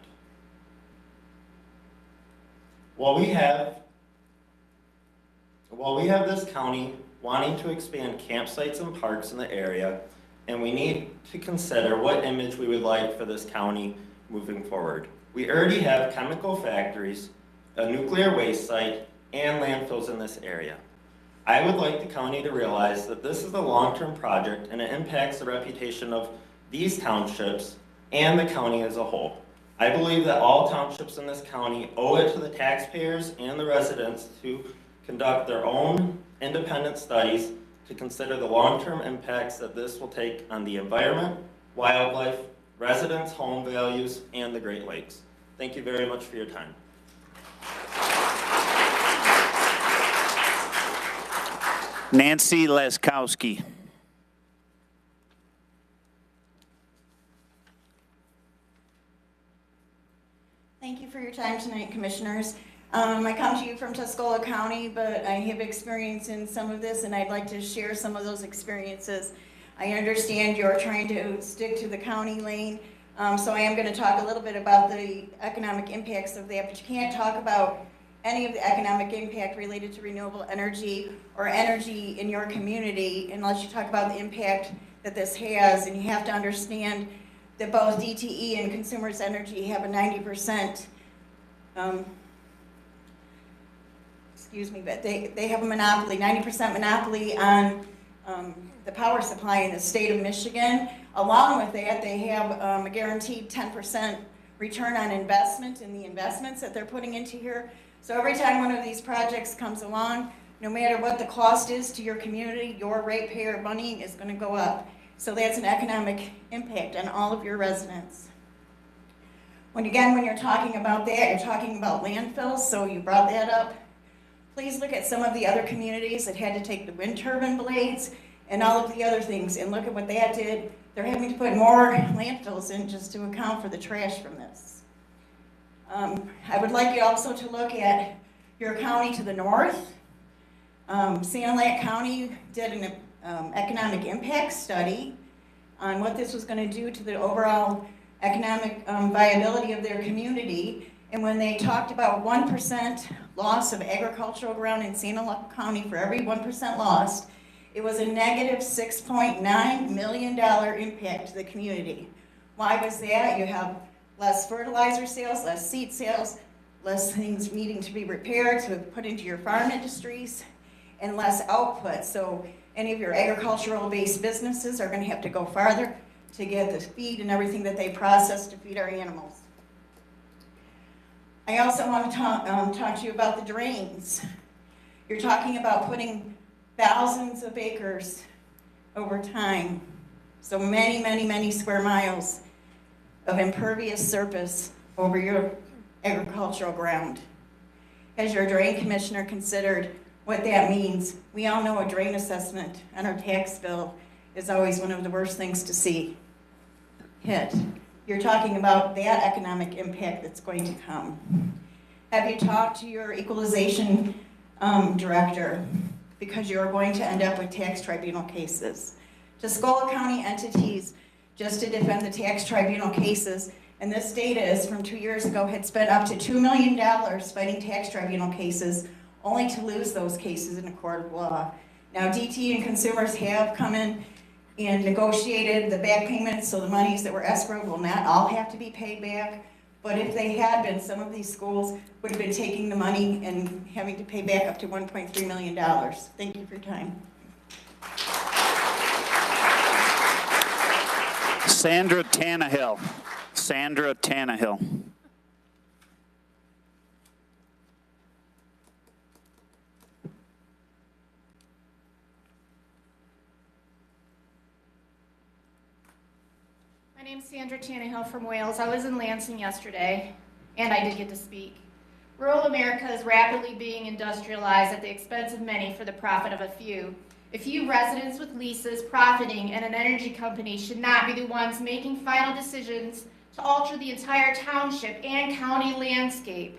While we have this county wanting to expand campsites and parks in the area, and we need to consider what image we would like for this county moving forward. We already have chemical factories, a nuclear waste site, and landfills in this area. I would like the county to realize that this is a long-term project and it impacts the reputation of these townships and the county as a whole. I believe that all townships in this county owe it to the taxpayers and the residents to conduct their own independent studies to consider the long-term impacts that this will take on the environment, wildlife, residents' home values, and the Great Lakes. Thank you very much for your time. Nancy Laskowski. Thank you for your time tonight, commissioners. I come to you from Tuscola County, but I have experience in some of this, and I'd like to share some of those experiences. I understand you're trying to stick to the county lane, So I am going to talk a little bit about the economic impacts of that, but you can't talk about any of the economic impact related to renewable energy or energy in your community unless you talk about the impact that this has. And you have to understand that both DTE and Consumers Energy have a 90%, but they have a monopoly, 90% monopoly on the power supply in the state of Michigan. Along with that, they have a guaranteed 10% return on investment in the investments that they're putting into here. So every time one of these projects comes along, no matter what the cost is to your community, your ratepayer money is going to go up. So that's an economic impact on all of your residents. When you're talking about that, you're talking about landfills, so you brought that up. Please look at some of the other communities that had to take the wind turbine blades and all of the other things, and look at what that did. They're having to put more landfills in just to account for the trash from this. I would like you also to look at your county to the north. Sanilac County did an economic impact study on what this was going to do to the overall economic viability of their community. And when they talked about 1% loss of agricultural ground in Sanilac County for every 1% lost, it was a negative $6.9 million impact to the community. Why was that? You have less fertilizer sales, less seed sales, less things needing to be repaired to put into your farm industries, and less output. So any of your agricultural-based businesses are going to have to go farther to get the feed and everything that they process to feed our animals. I also want to talk to you about the drains. You're talking about putting thousands of acres over time, so many, many, many square miles of impervious surface over your agricultural ground. Has your drain commissioner considered what that means? We all know a drain assessment on our tax bill is always one of the worst things to see hit. You're talking about that economic impact that's going to come. Have you talked to your equalization director? Because you're going to end up with tax tribunal cases. Tuscola County entities, just to defend the tax tribunal cases, and this data is from 2 years ago, had spent up to $2 million fighting tax tribunal cases, only to lose those cases in a court of law. Now, DT and consumers have come in and negotiated the back payments, so the monies that were escrowed will not all have to be paid back. But if they had been, some of these schools would have been taking the money and having to pay back up to $1.3 million. Thank you for your time. Sandra Tannehill. Sandra Tannehill. My name's Sandra Tannehill from Wales. I was in Lansing yesterday, and I did get to speak. Rural America is rapidly being industrialized at the expense of many for the profit of a few. A few residents with leases profiting and an energy company should not be the ones making final decisions to alter the entire township and county landscape.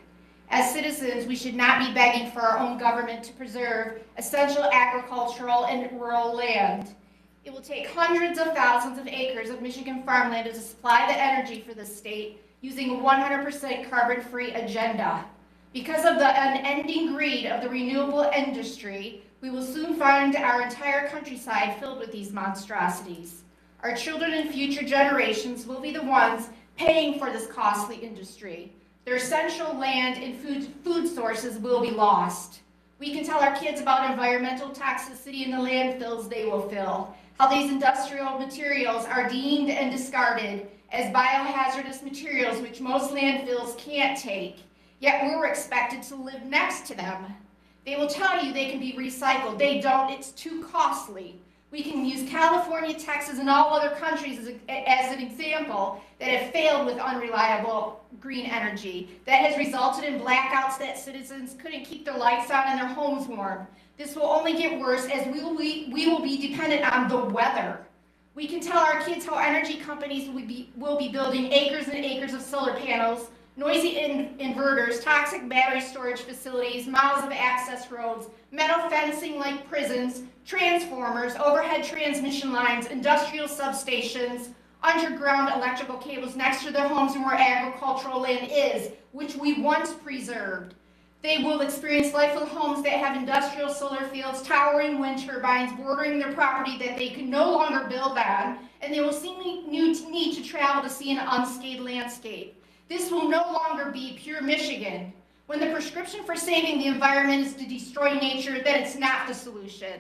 As citizens, we should not be begging for our own government to preserve essential agricultural and rural land. It will take hundreds of thousands of acres of Michigan farmland to supply the energy for the state using a 100% carbon-free agenda. Because of the unending greed of the renewable industry, we will soon find our entire countryside filled with these monstrosities. Our children and future generations will be the ones paying for this costly industry. Their essential land and food sources will be lost. We can tell our kids about environmental toxicity in the landfills they will fill, how these industrial materials are deemed and discarded as biohazardous materials which most landfills can't take, yet we're expected to live next to them. They will tell you they can be recycled. They don't. It's too costly. We can use California, Texas, and all other countries as an example that have failed with unreliable green energy, that has resulted in blackouts that citizens couldn't keep their lights on and their homes warm. This will only get worse as we will be dependent on the weather. We can tell our kids how energy companies will be building acres and acres of solar panels, noisy inverters, toxic battery storage facilities, miles of access roads, metal fencing like prisons, transformers, overhead transmission lines, industrial substations, underground electrical cables next to their homes and where agricultural land is, which we once preserved. They will experience lifeless homes that have industrial solar fields, towering wind turbines bordering their property that they can no longer build on, and they will seemingly need to travel to see an unscathed landscape. This will no longer be pure Michigan. When the prescription for saving the environment is to destroy nature, then it's not the solution.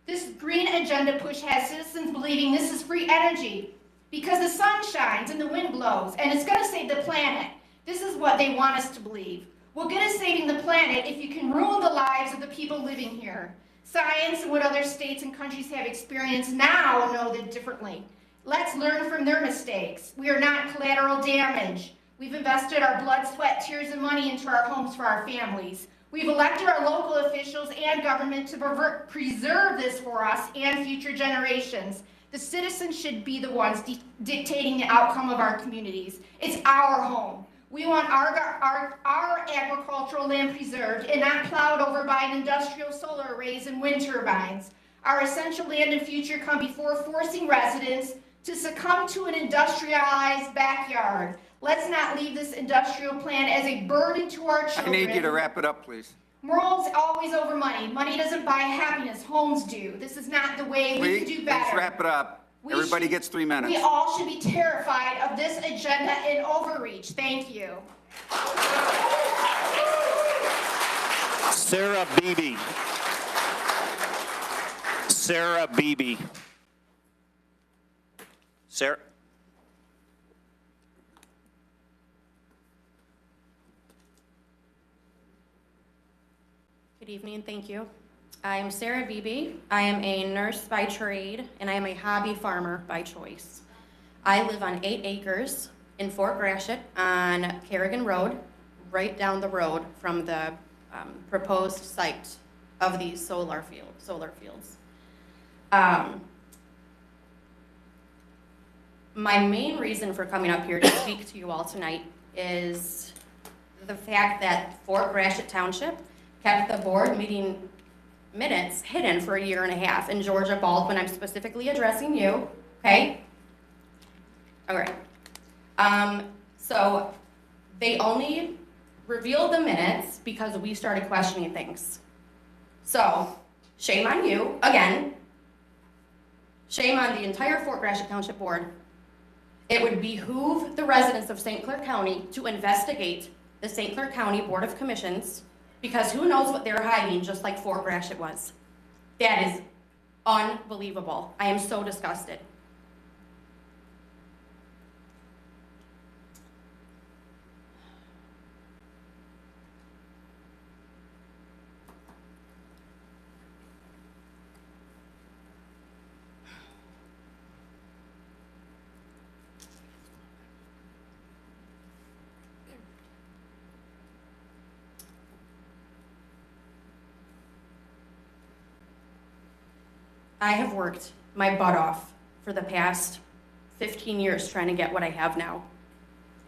This green agenda push has citizens believing this is free energy because the sun shines and the wind blows and it's going to save the planet. This is what they want us to believe. We're good at saving the planet if you can ruin the lives of the people living here. Science and what other states and countries have experienced now know that differently. Let's learn from their mistakes. We are not collateral damage. We've invested our blood, sweat, tears, and money into our homes for our families. We've elected our local officials and government to preserve this for us and future generations. The citizens should be the ones dictating the outcome of our communities. It's our home. We want our agricultural land preserved and not plowed over by an industrial solar arrays and wind turbines. Our essential land and future come before forcing residents to succumb to an industrialized backyard. Let's not leave this industrial plan as a burden to our children. I need you to wrap it up, please. World's always over money. Money doesn't buy happiness, homes do. This is not the way we can do better. Let's wrap it up. Everybody gets 3 minutes. We all should be terrified of this agenda and overreach. Thank you. Sarah Beebe. Sarah Beebe. Sarah. Good evening, thank you. I am Sarah Beebe. I am a nurse by trade, and I am a hobby farmer by choice. I live on 8 acres in Fort Gratiot on Kerrigan Road, right down the road from the proposed site of these solar fields. My main reason for coming up here to speak to you all tonight is the fact that Fort Gratiot Township kept the board meeting minutes hidden for 1.5 years. And Georgia Baldwin, I'm specifically addressing you, okay? All right. So they only revealed the minutes because we started questioning things. So shame on you, again. Shame on the entire Fort Gratiot Township Board. It would behoove the residents of St. Clair County to investigate the St. Clair County Board of Commissions, because who knows what they're hiding, just like Fort Gratiot was. That is unbelievable. I am so disgusted. I have worked my butt off for the past 15 years trying to get what I have now.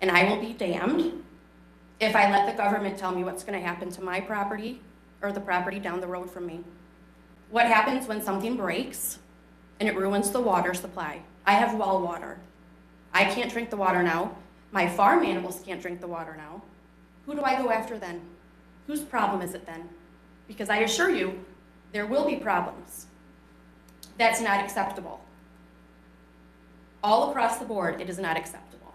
And I will be damned if I let the government tell me what's going to happen to my property or the property down the road from me. What happens when something breaks and it ruins the water supply? I have well water. I can't drink the water now. My farm animals can't drink the water now. Who do I go after then? Whose problem is it then? Because I assure you, there will be problems. That's not acceptable. All across the board, it is not acceptable.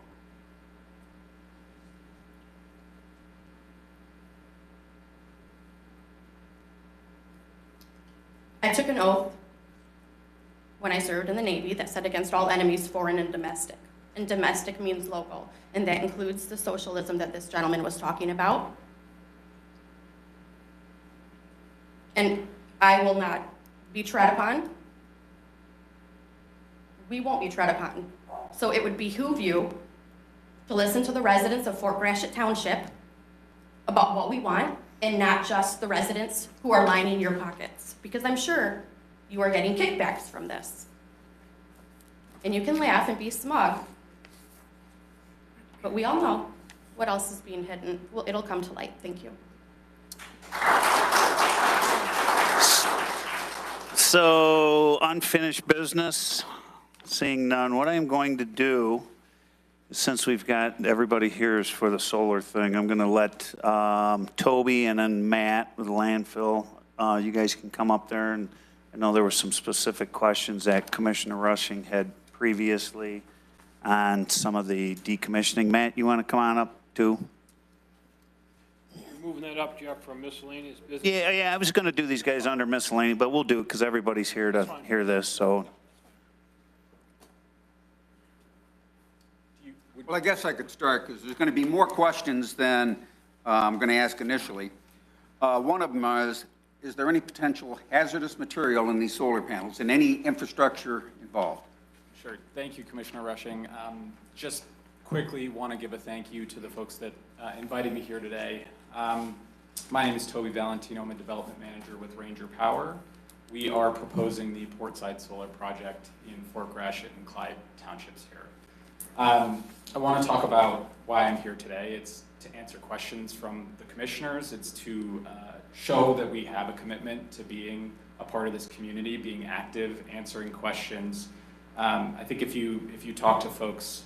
I took an oath when I served in the Navy that said against all enemies, foreign and domestic. And domestic means local, and that includes the socialism that this gentleman was talking about. And I will not be tread upon. We won't be tread upon. So it would behoove you to listen to the residents of Fort Gratiot Township about what we want, and not just the residents who are lining your pockets. Because I'm sure you are getting kickbacks from this. And you can laugh and be smug, but we all know what else is being hidden. Well, it'll come to light. Thank you. So, unfinished business. Seeing none, what I am going to do, since we've got everybody here is for the solar thing, I'm going to let Toby and then Matt with Landfill, you guys can come up there. And I know there were some specific questions that Commissioner Rushing had previously on some of the decommissioning. Matt, you want to come on up too? You're moving that up, Jeff, from miscellaneous business? Yeah, I was going to do these guys under miscellaneous, but we'll do it because everybody's here to hear this, so. Well, I guess I could start because there's going to be more questions than I'm going to ask initially. One of them is there any potential hazardous material in these solar panels and any infrastructure involved? Sure. Thank you, Commissioner Rushing. Just quickly want to give a thank you to the folks that invited me here today. My name is Toby Valentino. I'm a development manager with Ranger Power. We are proposing the Portside Solar Project in Fort Gratiot and Clyde Townships here. I want to talk about why I'm here today. It's to answer questions from the commissioners. It's to show that we have a commitment to being a part of this community, being active, answering questions. I think if you talk to folks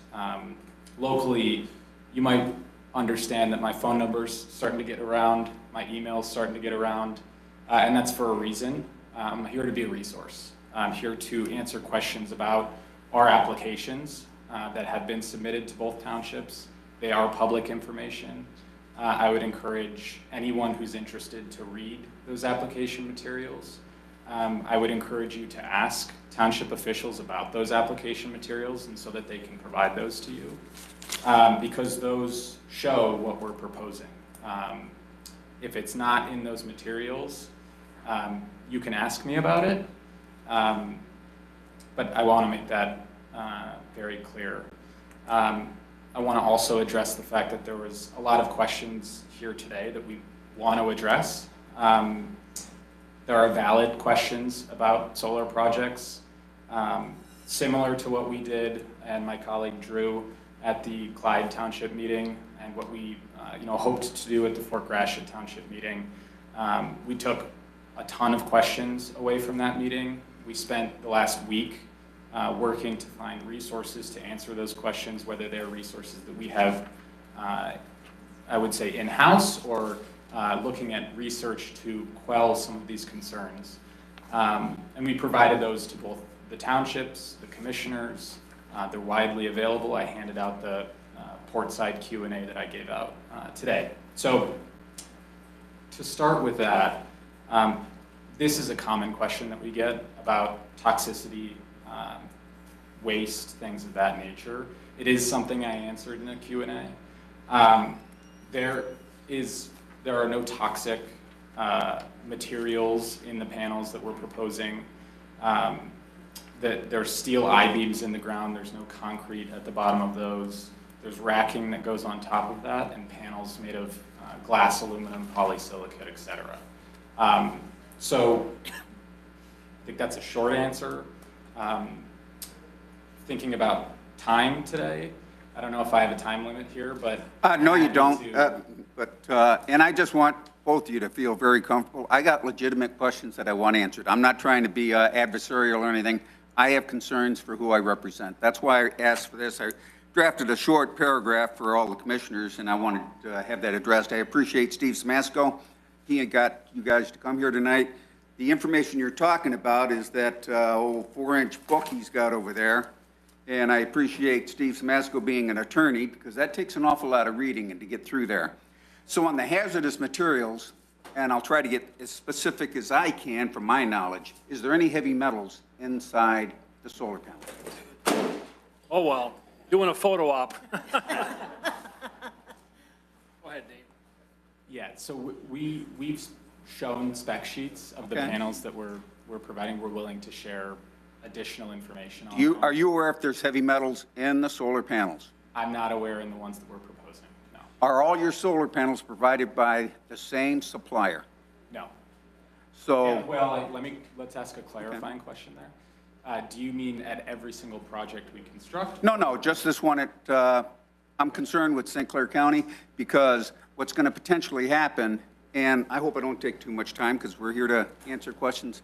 locally, you might understand that my phone number's starting to get around, my email's starting to get around, and that's for a reason. I'm here to be a resource. I'm here to answer questions about our applications that have been submitted to both townships. They are public information. I would encourage anyone who's interested to read those application materials. I would encourage you to ask township officials about those application materials and so that they can provide those to you, because those show what we're proposing. If it's not in those materials, you can ask me about it, but I want to make that very clear. I want to also address the fact that there was a lot of questions here today that we want to address. There are valid questions about solar projects, similar to what we did and my colleague Drew at the Clyde Township meeting and what we hoped to do at the Fort Gratiot Township meeting. We took a ton of questions away from that meeting. We spent the last week working to find resources to answer those questions, whether they're resources that we have, I would say, in-house or looking at research to quell some of these concerns. And we provided those to both the townships, the commissioners. They're widely available. I handed out the Portside Q&A that I gave out today. So to start with that, this is a common question that we get about toxicity, waste, things of that nature. It is something I answered in the Q&A. There are no toxic materials in the panels that we're proposing. That there's steel I-beams in the ground. There's no concrete at the bottom of those. There's racking that goes on top of that and panels made of glass, aluminum, polysilicate, etc. So I think that's a short answer. Thinking about time today, I don't know if I have a time limit here, but no, you don't. And I just want both of you to feel very comfortable. I got legitimate questions that I want answered. I'm not trying to be adversarial or anything. I have concerns for who I represent. That's why I asked for this. I drafted a short paragraph for all the commissioners, and I wanted to have that addressed. I appreciate Steve Smasco. He had got you guys to come here tonight. The information you're talking about is that old 4-inch book he's got over there. And I appreciate Steve Smasco being an attorney because that takes an awful lot of reading and to get through there. So on the hazardous materials, and I'll try to get as specific as I can from my knowledge, is there any heavy metals inside the solar panel? Oh, well, doing a photo op. Go ahead, Dave. Yeah, so we've shown spec sheets of the panels that we're providing. We're willing to share additional information on them. Are you aware if there's heavy metals in the solar panels? I'm not aware in the ones that we're proposing, no. Are all your solar panels provided by the same supplier? No. So. Yeah, well, let's ask a clarifying question there. Do you mean at every single project we construct? No, just this one at, I'm concerned with St. Clair County because what's going to potentially happen, and I hope I don't take too much time because we're here to answer questions.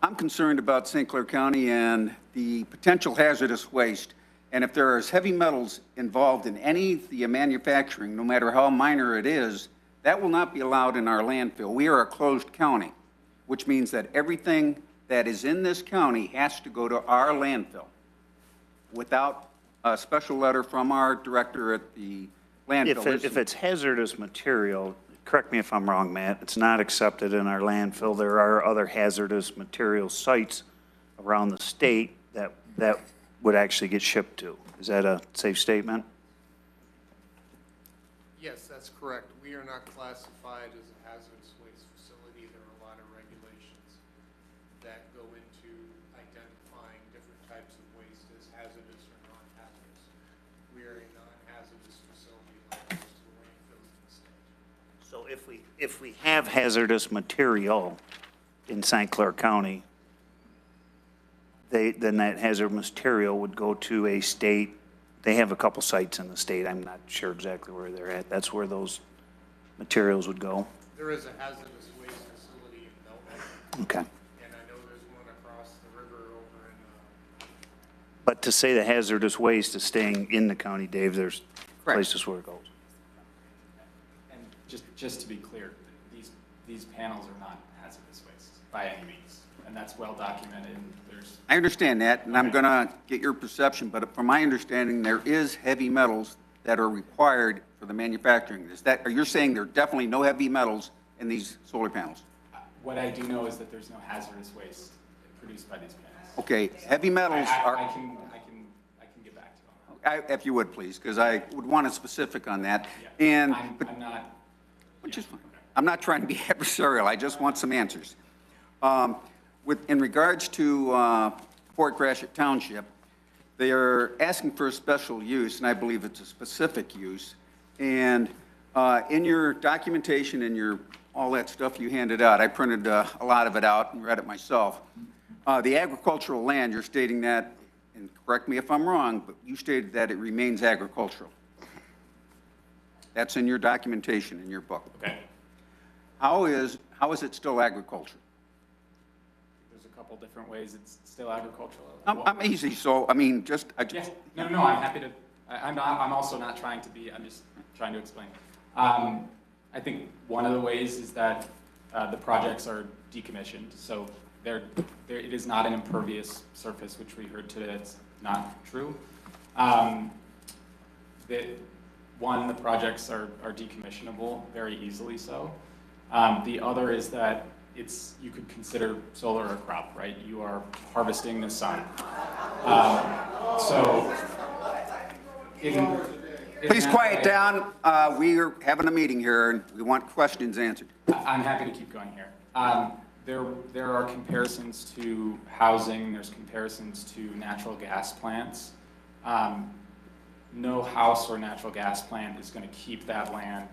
I'm concerned about St. Clair County and the potential hazardous waste. And if there is heavy metals involved in any of the manufacturing, no matter how minor it is, that will not be allowed in our landfill. We are a closed county, which means that everything that is in this county has to go to our landfill without a special letter from our director at the landfill. If it's hazardous material, correct me if I'm wrong, Matt, it's not accepted in our landfill. There are other hazardous material sites around the state that would actually get shipped to. Is that a safe statement? Yes, that's correct. We are not classified as a hazardous waste facility. There are a lot of regulations that go into identifying different types of waste as hazardous or non-hazardous. We are a non-hazardous facility like most of the landfills in the state. So if we have hazardous material in St. Clair County, then that hazardous material would go to a state. They have a couple sites in the state. I'm not sure exactly where they're at. That's where those materials would go. There is a hazardous waste facility in Belton. Okay. And I know there's one across the river over in, But to say the hazardous waste is staying in the county, Dave, there's Correct. places where it goes. And just to be clear, these panels are not hazardous waste by any means, and that's well documented. I understand that, and I'm going to get your perception, but from my understanding, there is heavy metals that are required for the manufacturing. Are you saying there are definitely no heavy metals in these solar panels? What I do know is that there's no hazardous waste produced by these panels. Okay, heavy metals are... I can get back to you on that. If you would, please, because I would want a specific on that. Yeah. And I'm not. which is fine. I'm not trying to be adversarial. I just want some answers. In regards to Fort Gratiot Township, they are asking for a special use, and I believe it's a specific use. And in your documentation and all that stuff you handed out, I printed a lot of it out and read it myself. The agricultural land, you're stating that, and correct me if I'm wrong, but you stated that it remains agricultural. That's in your documentation in your book. Okay. How is it still agriculture? There's a couple different ways it's still agricultural. I'm easy, so I mean, Yes. No, I'm happy to. I'm also not trying to be. I'm just trying to explain. I think one of the ways is that the projects are decommissioned, so it is not an impervious surface, which we heard today. It's not true. The projects are decommissionable very easily. So the other is that you could consider solar a crop, right? You are harvesting the sun. Please quiet down. We are having a meeting here, and we want questions answered. I'm happy to keep going here. There are comparisons to housing. There's comparisons to natural gas plants. No house or natural gas plant is going to keep that land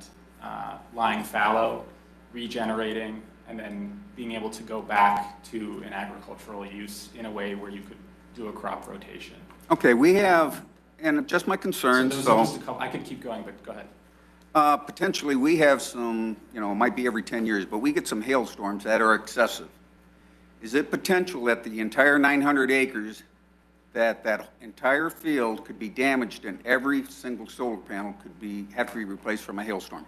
lying fallow, regenerating, and then being able to go back to an agricultural use in a way where you could do a crop rotation. Okay, we have, and just my concerns, So those are just a couple. I could keep going, but go ahead. Potentially, we have some, it might be every 10 years, but we get some hailstorms that are excessive. Is it potential that the entire 900 acres, that entire field could be damaged and every single solar panel could have to be replaced from a hailstorm?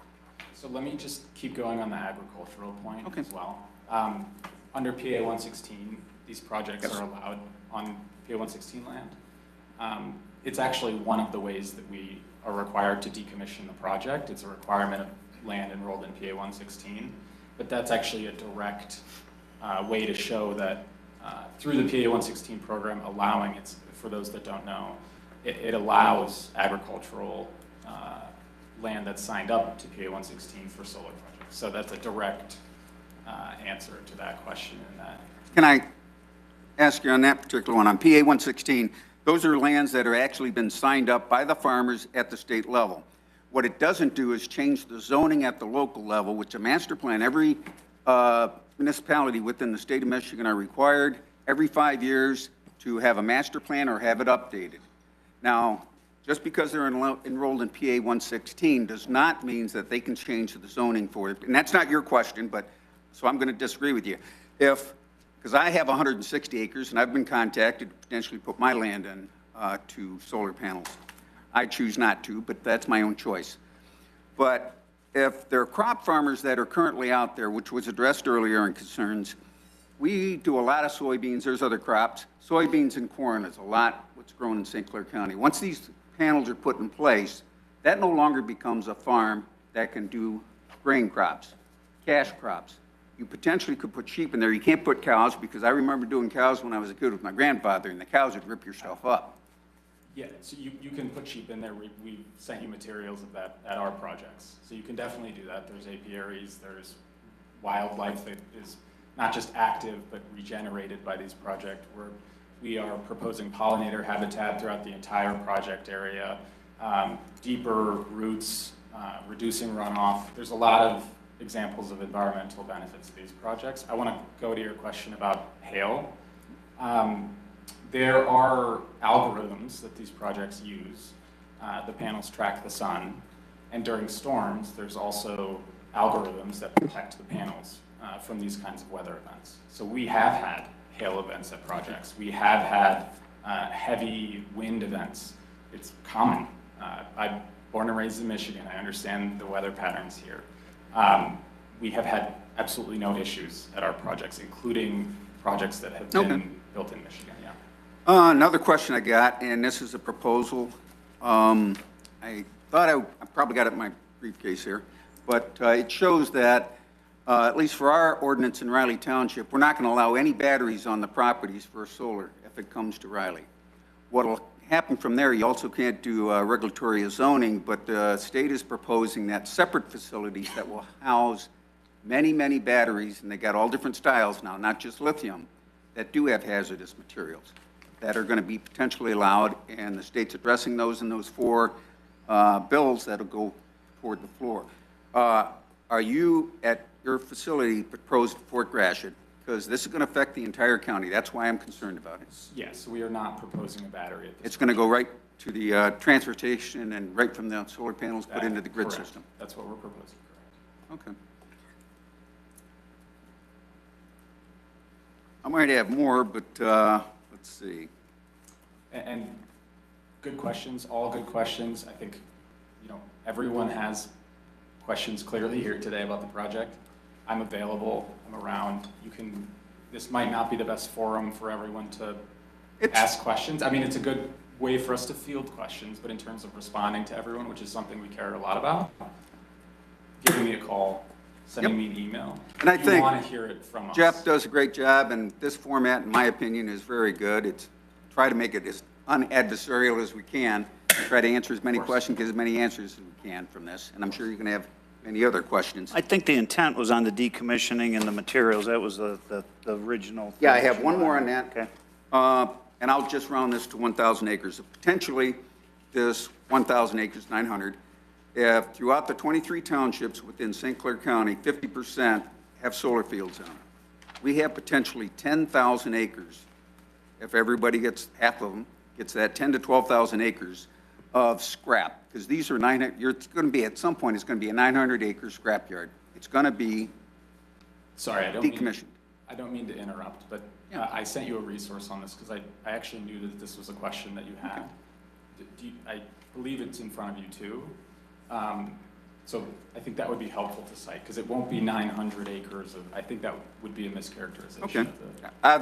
So let me just keep going on the agricultural point as well. Under PA 116, these projects are allowed on PA 116 land. It's actually one of the ways that we are required to decommission the project. It's a requirement of land enrolled in PA 116, but that's actually a direct way to show that through the PA 116 program, allowing it, for those that don't know, it allows agricultural land that's signed up to PA 116 for solar projects. So that's a direct answer to that question. Can I ask you on that particular one? On PA 116, those are lands that are actually been signed up by the farmers at the state level. What it doesn't do is change the zoning at the local level, which a master plan, every municipality within the state of Michigan are required every 5 years to have a master plan or have it updated. Now, just because they're enrolled in PA 116 does not mean that they can change the zoning for it. And that's not your question, but so I'm going to disagree with you. If because I have 160 acres, and I've been contacted to potentially put my land in to solar panels. I choose not to, but that's my own choice. But if there are crop farmers that are currently out there, which was addressed earlier in concerns, we do a lot of soybeans. There's other crops. Soybeans and corn is a lot what's grown in St. Clair County. Once these panels are put in place, that no longer becomes a farm that can do grain crops, cash crops. You potentially could put sheep in there. You can't put cows, because I remember doing cows when I was a kid with my grandfather, and the cows would rip your stuff up. Yeah, so you can put sheep in there. We sent you materials of that at our projects. So you can definitely do that. There's apiaries, there's wildlife that is not just active, but regenerated by these projects. We are proposing pollinator habitat throughout the entire project area, deeper roots, reducing runoff. There's a lot of examples of environmental benefits of these projects. I want to go to your question about hail. There are algorithms that these projects use. The panels track the sun, and during storms, there's also algorithms that protect the panels from these kinds of weather events. So we have had hail events at projects. We have had heavy wind events. It's common. I'm born and raised in Michigan. I understand the weather patterns here. We have had absolutely no issues at our projects, including projects that have been built in Michigan, yeah. Another question I got, and this is a proposal. I thought I probably got it in my briefcase here, but it shows that, at least for our ordinance in Riley Township, we're not going to allow any batteries on the properties for solar if it comes to Riley. What'll happen from there, you also can't do regulatory zoning, but the state is proposing that separate facilities that will house many, many batteries, and they got all different styles now, not just lithium, that do have hazardous materials that are going to be potentially allowed, and the state's addressing those in those 4 bills that'll go toward the floor. Are you, at your facility, proposed Fort Gratiot? Because this is going to affect the entire county. That's why I'm concerned about it. Yes, we are not proposing a battery at this It's going to go right to the transportation and right from the solar panels put into the grid Correct. system. That's what we're proposing, correct. Okay. I might have more, but let's see. And good questions, all good questions. I think, everyone has questions clearly here today about the project. I'm available, I'm around. This might not be the best forum for everyone to ask questions. I mean, it's a good way for us to field questions, but in terms of responding to everyone, which is something we care a lot about, giving me a call, sending me an email. And I think want to hear it from us. Jeff does a great job, and this format, in my opinion, is very good. It's try to make it as unadversarial as we can, try to answer as many questions, get as many answers as we can from this, and I'm sure you're going to have many other questions. I think the intent was on the decommissioning and the materials. That was the original. Yeah, I have one more on that. Okay. And I'll just round this to 1,000 acres. Potentially, this 1,000 acres, 900, if throughout the 23 townships within St. Clair County, 50% have solar fields on it. We have potentially 10,000 acres, if everybody gets, half of them, gets that 10 to 12,000 acres of scrap. Because these are 900, it's going to be, at some point, it's going to be a 900-acre scrapyard. It's going to be decommissioned. I don't mean to interrupt, but I sent you a resource on this because I actually knew that this was a question that you had. I believe it's in front of you too. So I think that would be helpful to cite because it won't be 900 acres of, I think that would be a mischaracterization. Okay.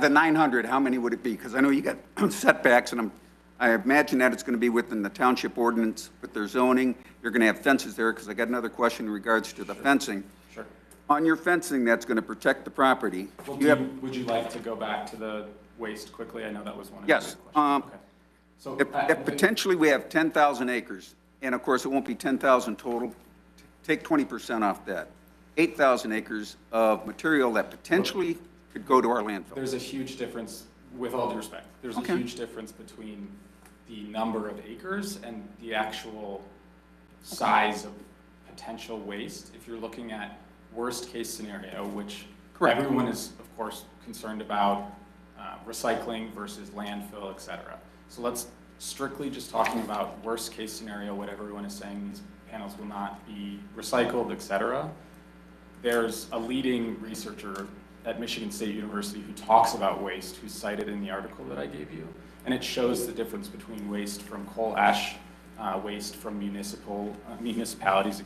The 900, how many would it be? Because I know you got setbacks, and I imagine that it's going to be within the township ordinance with their zoning. You're going to have fences there, because I got another question in regards to the fencing. Sure. On your fencing that's going to protect the property. Well, would you like to go back to the waste quickly? I know that was one of your questions. Okay. So if potentially we have 10,000 acres, and of course it won't be 10,000 total, take 20% off that. 8,000 acres of material that potentially could go to our landfill. There's a huge difference, with all due respect, there's a huge difference between the number of acres and the actual size of potential waste. If you're looking at worst case scenario, which everyone is of course concerned about, recycling versus landfill, et cetera. So let's strictly just talking about worst case scenario, what everyone is saying, these panels will not be recycled, et cetera. There's a leading researcher at Michigan State University who talks about waste, who's cited in the article that I gave you. And it shows the difference between waste from coal ash, waste from municipalities,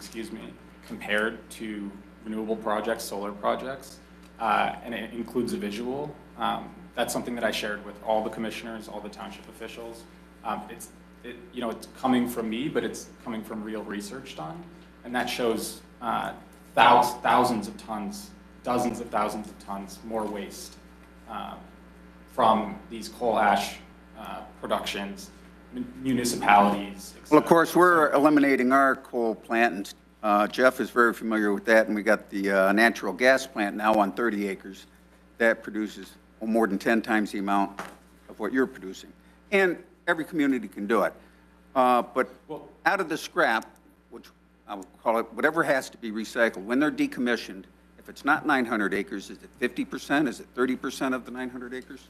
compared to renewable projects, solar projects. And it includes a visual. That's something that I shared with all the commissioners, all the township officials. It's coming from me, but it's coming from real research done. And that shows thousands of tons, dozens of thousands of tons more waste from these coal ash productions, municipalities, et cetera. Well, of course, we're eliminating our coal plant, and Jeff is very familiar with that, and we got the natural gas plant now on 30 acres that produces more than 10 times the amount of what you're producing. And every community can do it. But out of the scrap, which I will call it whatever has to be recycled, when they're decommissioned, if it's not 900 acres, is it 50%? Is it 30% of the 900 acres?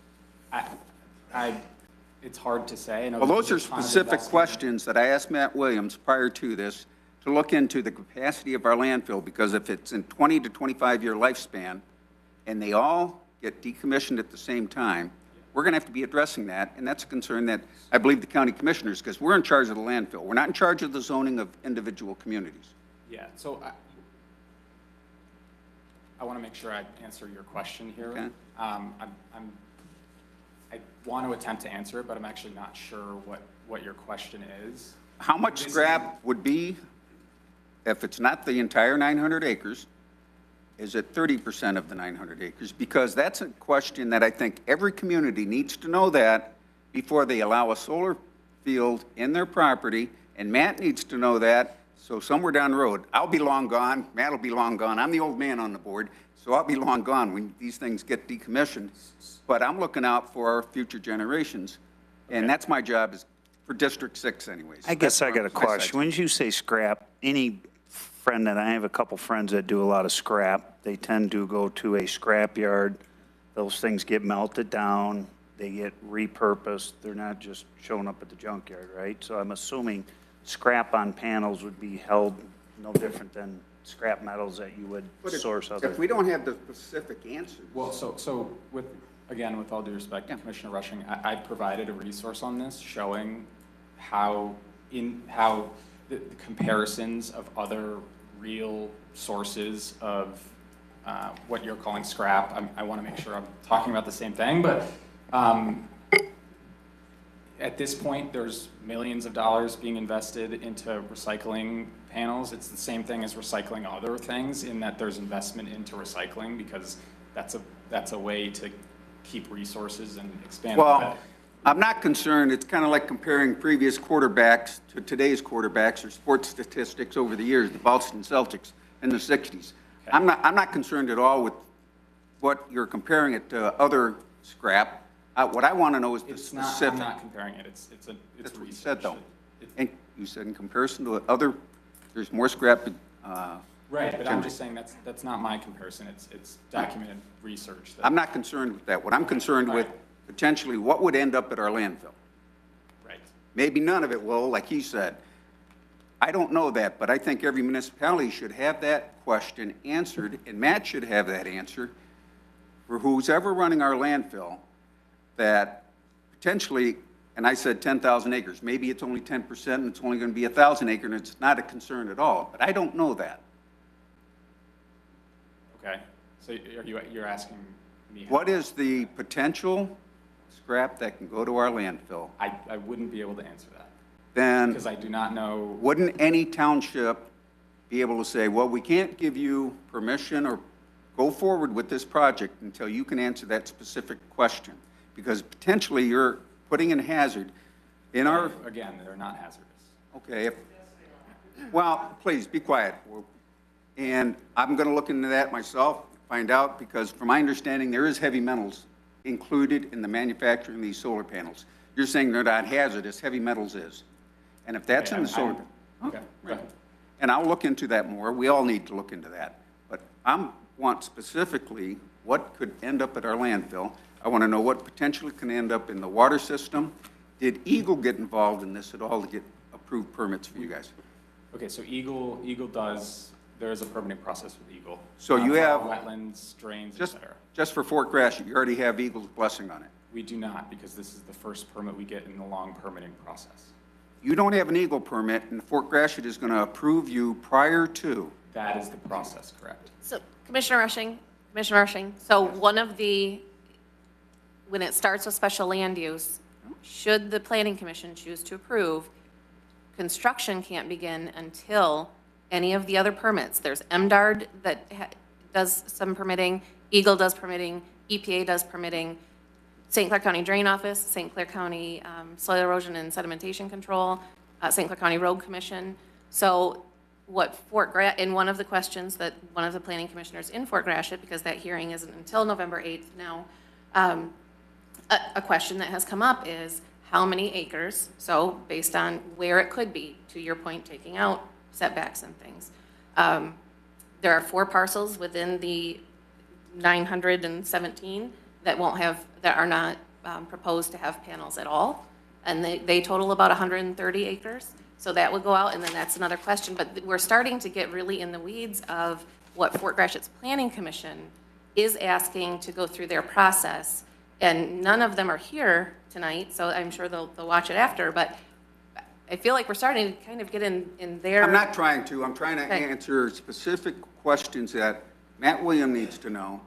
It's hard to say. Well, those are specific questions that I asked Matt Williams prior to this to look into the capacity of our landfill, because if it's in 20 to 25-year lifespan and they all get decommissioned at the same time, we're going to have to be addressing that, and that's a concern that I believe the county commissioners, because we're in charge of the landfill. We're not in charge of the zoning of individual communities. Yeah, so I want to make sure I answer your question here. Okay. I want to attempt to answer it, but I'm actually not sure what your question is. How much scrap would be, if it's not the entire 900 acres, is it 30% of the 900 acres? Because that's a question that I think every community needs to know that before they allow a solar field in their property, and Matt needs to know that, so somewhere down the road, I'll be long gone, Matt will be long gone, I'm the old man on the board, so I'll be long gone when these things get decommissioned. But I'm looking out for our future generations, and that's my job is for District 6 anyways. I guess I got a question. When you say scrap, any friend that I have a couple friends that do a lot of scrap, they tend to go to a scrap yard. Those things get melted down, they get repurposed. They're not just showing up at the junkyard, right? So I'm assuming scrap on panels would be held no different than scrap metals that you would source other. If we don't have the specific answers. Well, so with all due respect to Commissioner Rushing, I provided a resource on this showing how the comparisons of other real sources of what you're calling scrap. I want to make sure I'm talking about the same thing, but at this point, there's millions of dollars being invested into recycling panels. It's the same thing as recycling other things in that there's investment into recycling because that's a way to keep resources and expand. Well, I'm not concerned. It's kind of like comparing previous quarterbacks to today's quarterbacks or sports statistics over the years, the Boston Celtics in the 60s. Okay. I'm not concerned at all with what you're comparing it to other scrap. What I want to know is the specific. I'm not comparing it. It's That's what you said, though. And you said in comparison to other, there's more scrap. Right, but I'm just saying that's not my comparison. It's documented research. I'm not concerned with that. What I'm concerned with, potentially, what would end up at our landfill. Right. Maybe none of it will, like he said. I don't know that, but I think every municipality should have that question answered, and Matt should have that answer for who's ever running our landfill, that potentially, and I said 10,000 acres, maybe it's only 10% and it's only going to be 1,000 acres and it's not a concern at all, but I don't know that. Okay, so you're asking me. What is the potential scrap that can go to our landfill? I wouldn't be able to answer that. Then, because I do not know. Wouldn't any township be able to say, well, we can't give you permission or go forward with this project until you can answer that specific question? Because potentially you're putting in hazard in our... Again, they're not hazardous. Okay. Well, please, be quiet. And I'm going to look into that myself, find out, because from my understanding, there is heavy metals included in the manufacturing of these solar panels. You're saying they're not hazardous, heavy metals is. And if that's in the solar... Okay, go ahead. And I'll look into that more. We all need to look into that. But I want specifically what could end up at our landfill. I want to know what potentially can end up in the water system. Did Eagle get involved in this at all to get approved permits for you guys? Okay, so Eagle does There is a permitting process with Eagle. So you for have- all wetlands, drains, et Just, cetera. just for Fort Gratiot, you already have Eagle's blessing on it. We do not, because this is the first permit we get in the long permitting process. You don't have an Eagle permit, and Fort Gratiot is going to approve you prior to. That is the process, correct? So Commissioner Rushing, so one of the, when it starts with special land use, should the planning commission choose to approve, construction can't begin until any of the other permits. There's MDARD that does some permitting, Eagle does permitting, EPA does permitting, St. Clair County Drain Office, St. Clair County Soil Erosion and Sedimentation Control, St. Clair County Road Commission. So what in one of the questions that one of the planning commissioners in Fort Gratiot, because that hearing isn't until November 8th now, a question that has come up is how many acres, so based on where it could be, to your point, taking out setbacks and things. There are 4 parcels within the 917 that are not proposed to have panels at all, and they total about 130 acres. So that would go out, and then that's another question. But we're starting to get really in the weeds of what Fort Gratiot's Planning Commission is asking to go through their process, and none of them are here tonight, so I'm sure they'll watch it after, but I feel like we're starting to kind of get in their... I'm not trying to. I'm trying to answer specific questions that Matt William needs to know,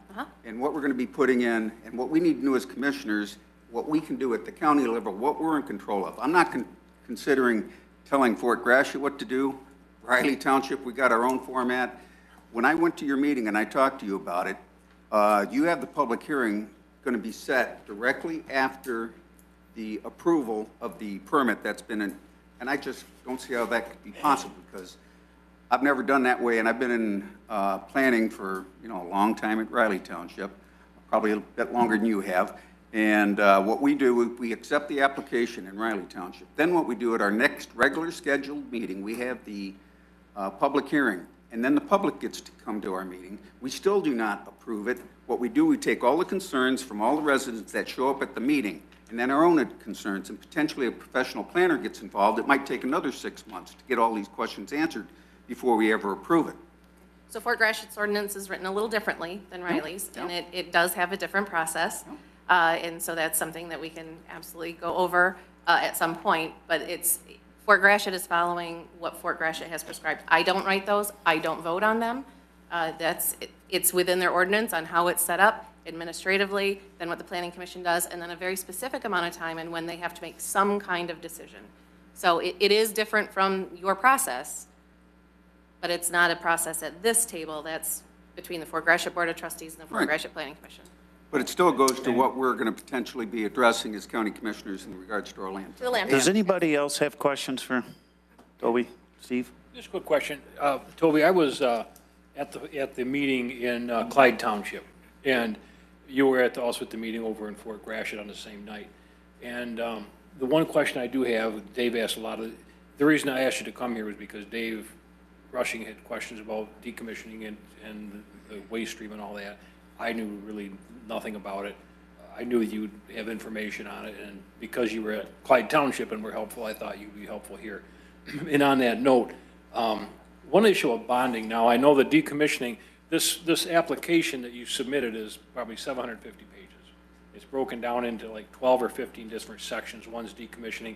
and what we're going to be putting in, and what we need to do as commissioners, what we can do at the county level, what we're in control of. I'm not considering telling Fort Gratiot what to do. Riley Township, we got our own format. When I went to your meeting and I talked to you about it, you have the public hearing going to be set directly after the approval of the permit that's been in, and I just don't see how that could be possible, because I've never done that way, and I've been in planning for, a long time at Riley Township, probably a bit longer than you have. And what we do, we accept the application in Riley Township. Then what we do at our next regular scheduled meeting, we have the public hearing, and then the public gets to come to our meeting. We still do not approve it. What we do, we take all the concerns from all the residents that show up at the meeting, and then our own concerns, and potentially a professional planner gets involved. It might take another 6 months to get all these questions answered before we ever approve it. So Fort Gratiot's ordinance is written a little differently than Riley's, and it does have a different process. And so that's something that we can absolutely go over at some point, but Fort Gratiot is following what Fort Gratiot has prescribed. I don't write those, I don't vote on them. It's within their ordinance on how it's set up administratively, then what the Planning Commission does, and then a very specific amount of time and when they have to make some kind of decision. So it is different from your process, but it's not a process at this table. That's between the Fort Gratiot Board of Trustees and the Fort Gratiot Planning Commission. But it still goes to what we're going to potentially be addressing as county commissioners in regards to our land. To the land. Does anybody else have questions for Toby, Steve? Just a quick question. Toby, I was at the meeting in Clyde Township, and you were also at the meeting over in Fort Gratiot on the same night. And the one question I do have, Dave asked a lot of, the reason I asked you to come here was because Dave Rushing had questions about decommissioning and the waste stream and all that. I knew really nothing about it. I knew you'd have information on it, and because you were at Clyde Township and were helpful, I thought you'd be helpful here. And on that note, one issue of bonding. Now, I know the decommissioning, this application that you submitted is probably 750 pages. It's broken down into like 12 or 15 different sections. One's decommissioning.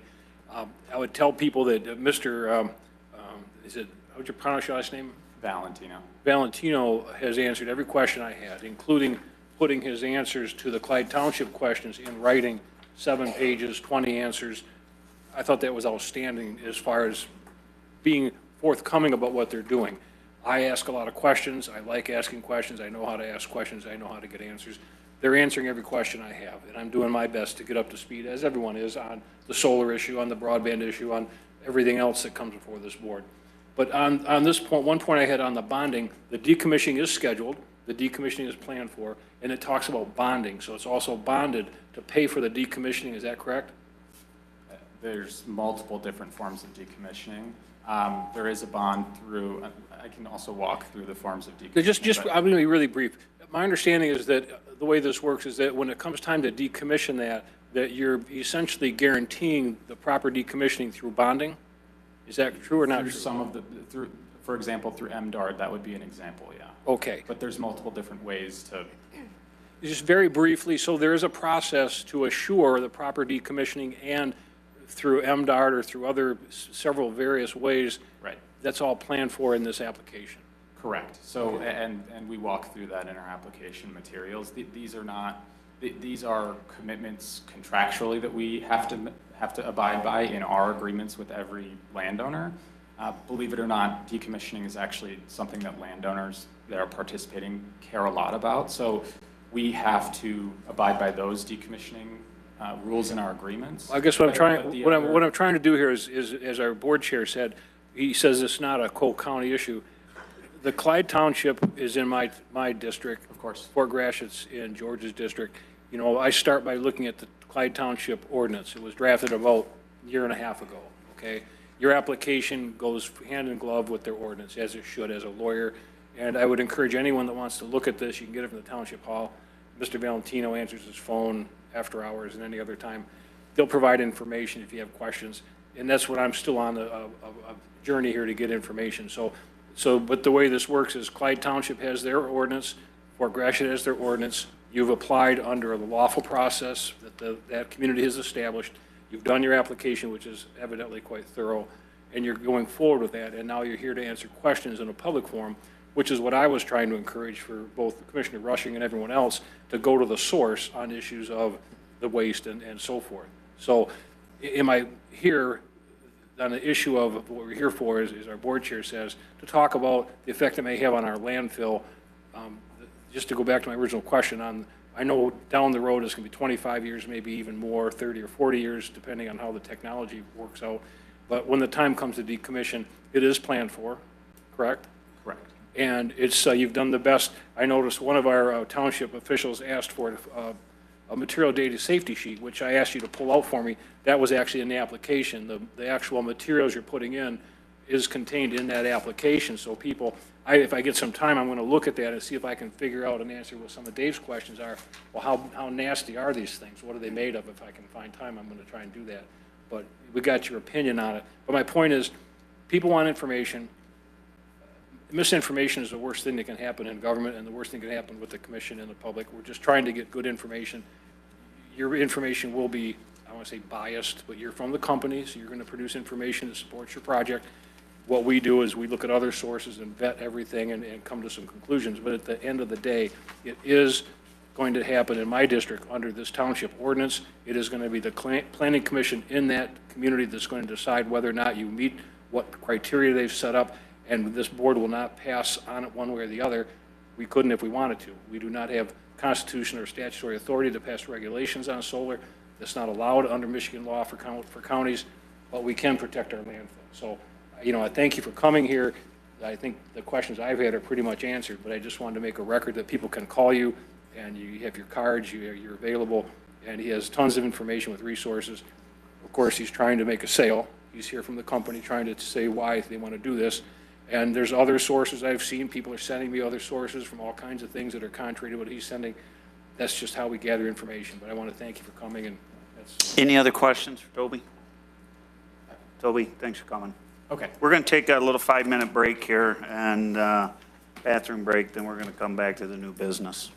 I would tell people that Mr. How would you pronounce your last name? Valentino. Valentino has answered every question I had, including putting his answers to the Clyde Township questions in writing, 7 pages, 20 answers. I thought that was outstanding as far as being forthcoming about what they're doing. I ask a lot of questions. I like asking questions. I know how to ask questions. I know how to get answers. They're answering every question I have, and I'm doing my best to get up to speed, as everyone is, on the solar issue, on the broadband issue, on everything else that comes before this board. But on this point, one point I had on the bonding, the decommissioning is scheduled, the decommissioning is planned for, and it talks about bonding. So it's also bonded to pay for the decommissioning. Is that correct? There's multiple different forms of decommissioning. There is a bond through, I can also walk through the forms of decommissioning. I'm going to be really brief. My understanding is that the way this works is that when it comes time to decommission that you're essentially guaranteeing the proper decommissioning through bonding. Is that true or not true? For example, through MDARD, that would be an example, yeah. Okay. But there's multiple different ways to. Just very briefly, so there is a process to assure the proper decommissioning, and through MDOT or through other several various ways. Right. That's all planned for in this application. Correct. So, and we walk through that in our application materials. These are not, these are commitments contractually that we have to abide by in our agreements with every landowner. Believe it or not, decommissioning is actually something that landowners that are participating care a lot about. So we have to abide by those decommissioning rules in our agreements. I guess what I'm trying to do here is, as our board chair said, he says it's not a Cole County issue. The Clyde Township is in my district. Of course. Fort Gratiot's in George's district. You know, I start by looking at the Clyde Township ordinance. It was drafted about a year and a half ago, okay? Your application goes hand in glove with their ordinance, as it should, as a lawyer. And I would encourage anyone that wants to look at this, you can get it from the Township Hall. Mr. Valentino answers his phone after hours and any other time. They'll provide information if you have questions. And that's what I'm still on a journey here to get information. But the way this works is Clyde Township has their ordinance, Fort Gratiot has their ordinance. You've applied under the lawful process that that community has established. You've done your application, which is evidently quite thorough, and you're going forward with that. And now you're here to answer questions in a public forum, which is what I was trying to encourage for both Commissioner Rushing and everyone else, to go to the source on issues of the waste and so forth. So am I here on the issue of what we're here for, is our board chair says, to talk about the effect it may have on our landfill. Just to go back to my original question on, I know down the road it's going to be 25 years, maybe even more, 30 or 40 years, depending on how the technology works out. But when the time comes to decommission, it is planned for, correct? Correct. And it's, you've done the best. I noticed one of our township officials asked for a material data safety sheet, which I asked you to pull out for me. That was actually in the application. The actual materials you're putting in is contained in that application. So people, if I get some time, I'm going to look at that and see if I can figure out and answer what some of Dave's questions are. Well, how nasty are these things? What are they made of? If I can find time, I'm going to try and do that. But we got your opinion on it. But my point is, people want information. Misinformation is the worst thing that can happen in government, and the worst thing that can happen with the commission and the public. We're just trying to get good information. Your information will be, I want to say biased, but you're from the company, so you're going to produce information that supports your project. What we do is we look at other sources and vet everything and come to some conclusions. But at the end of the day, it is going to happen in my district under this township ordinance. It is going to be the planning commission in that community that's going to decide whether or not you meet what criteria they've set up, and this board will not pass on it one way or the other. We couldn't if we wanted to. We do not have constitution or statutory authority to pass regulations on solar. That's not allowed under Michigan law for counties, but we can protect our landfill. So, you know, I thank you for coming here. I think the questions I've had are pretty much answered, but I just wanted to make a record that people can call you, and you have your cards, you're available, and he has tons of information with resources. Of course, he's trying to make a sale. He's here from the company trying to say why they want to do this. And there's other sources I've seen. People are sending me other sources from all kinds of things that are contrary to what he's sending. That's just how we gather information. But I want to thank you for coming. And that's... Any other questions for Toby? Toby, thanks for coming. Okay. We're going to take a little 5-minute break here and bathroom break. Then we're going to come back to the new business.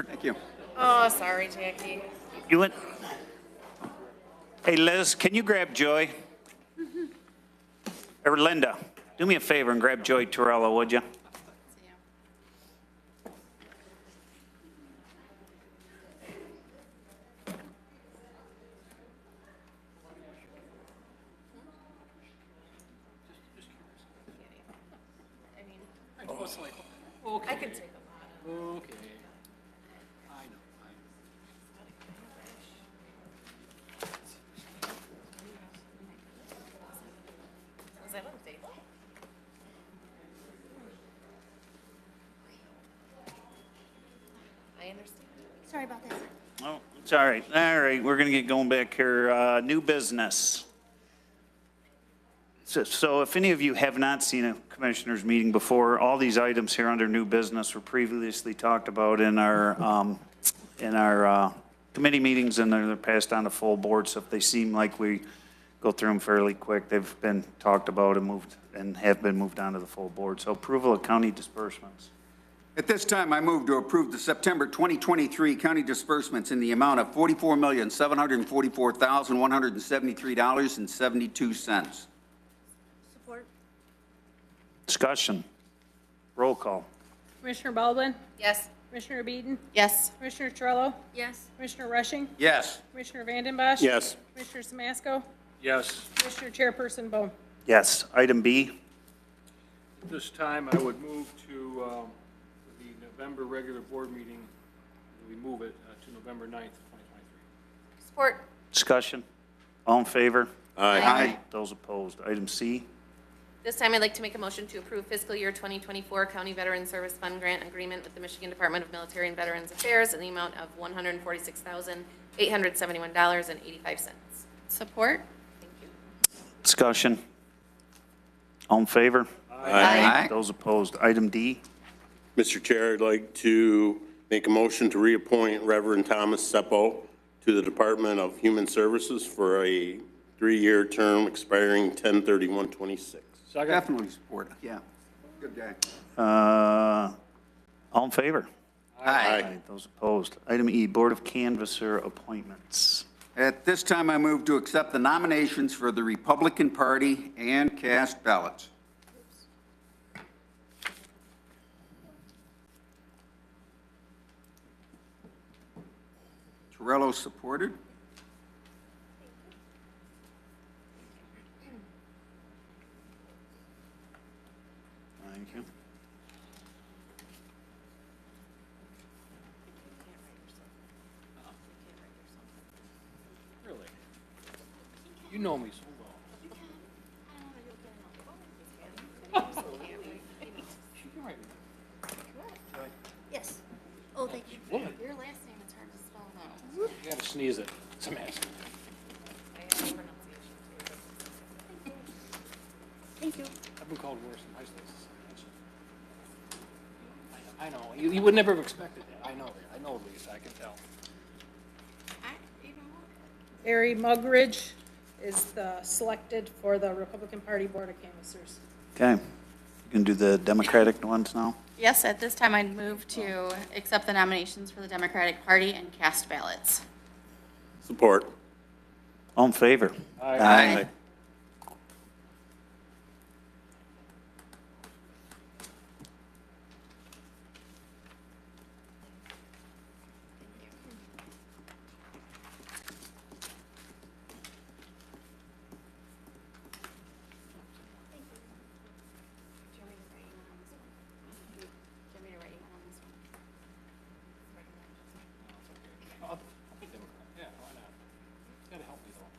Thank you. Oh, sorry, Jackie. You went? Hey, Liz, can you grab Joy? Or Linda, do me a favor and grab Joy Torello, would you? I can take a lot. Okay. I know. Was that on the table? I understand. Sorry about that. Oh, it's all right. All right, we're going to get going back here. New business. So if any of you have not seen a commissioners meeting before, all these items here under new business were previously talked about in our committee meetings, and they're passed on to full board. So if they seem like we go through them fairly quick, they've been talked about and moved and have been moved on to the full board. So approval of county disbursements. At this time, I move to approve the September 2023 county disbursements in the amount of $44,744,173.72. Support. Discussion. Roll call. Commissioner Baldwin? Yes. Commissioner Beeden? Yes. Commissioner Torello? Yes. Commissioner Rushing? Yes. Commissioner Vanden Bosch? Yes. Commissioner Samasco? Yes. Commissioner Chairperson Bone? Yes. Item B. At this time, I would move to the November regular board meeting, we move it to November 9th, 2023. Support. Discussion. All in favor? Aye. Those opposed. Item C. This time I'd like to make a motion to approve fiscal year 2024 County Veteran Service Fund Grant Agreement with the Michigan Department of Military and Veterans Affairs in the amount of $146,871.85. Support. Thank you. Discussion. All in favor? Aye. Those opposed. Item D. Mr. Chair, I'd like to make a motion to reappoint Reverend Thomas Seppo to the Department of Human Services for a 3-year term expiring 10/31/26. Definitely support. Yeah. Good guy. All in favor? Aye. Those opposed. Item E, Board of Canvasser appointments. At this time, I move to accept the nominations for the Republican Party and cast ballots. Torello supported. Thank you. Really? You know me so well. She can write me. Yes. Oh, thank you. What? Your last name is hard to spell though. You gotta sneeze it. It's a mess. Thank you. I've been called worse in high school. I know. You would never have expected that. I know, Lisa. I can tell. Barry Mugridge is selected for the Republican Party Board of Canvassers. Okay. You can do the Democratic ones now? Yes, at this time I'd move to accept the nominations for the Democratic Party and cast ballots. Support. All in favor? Aye. I'll be Democrat. Yeah, why not? It's gotta help me though.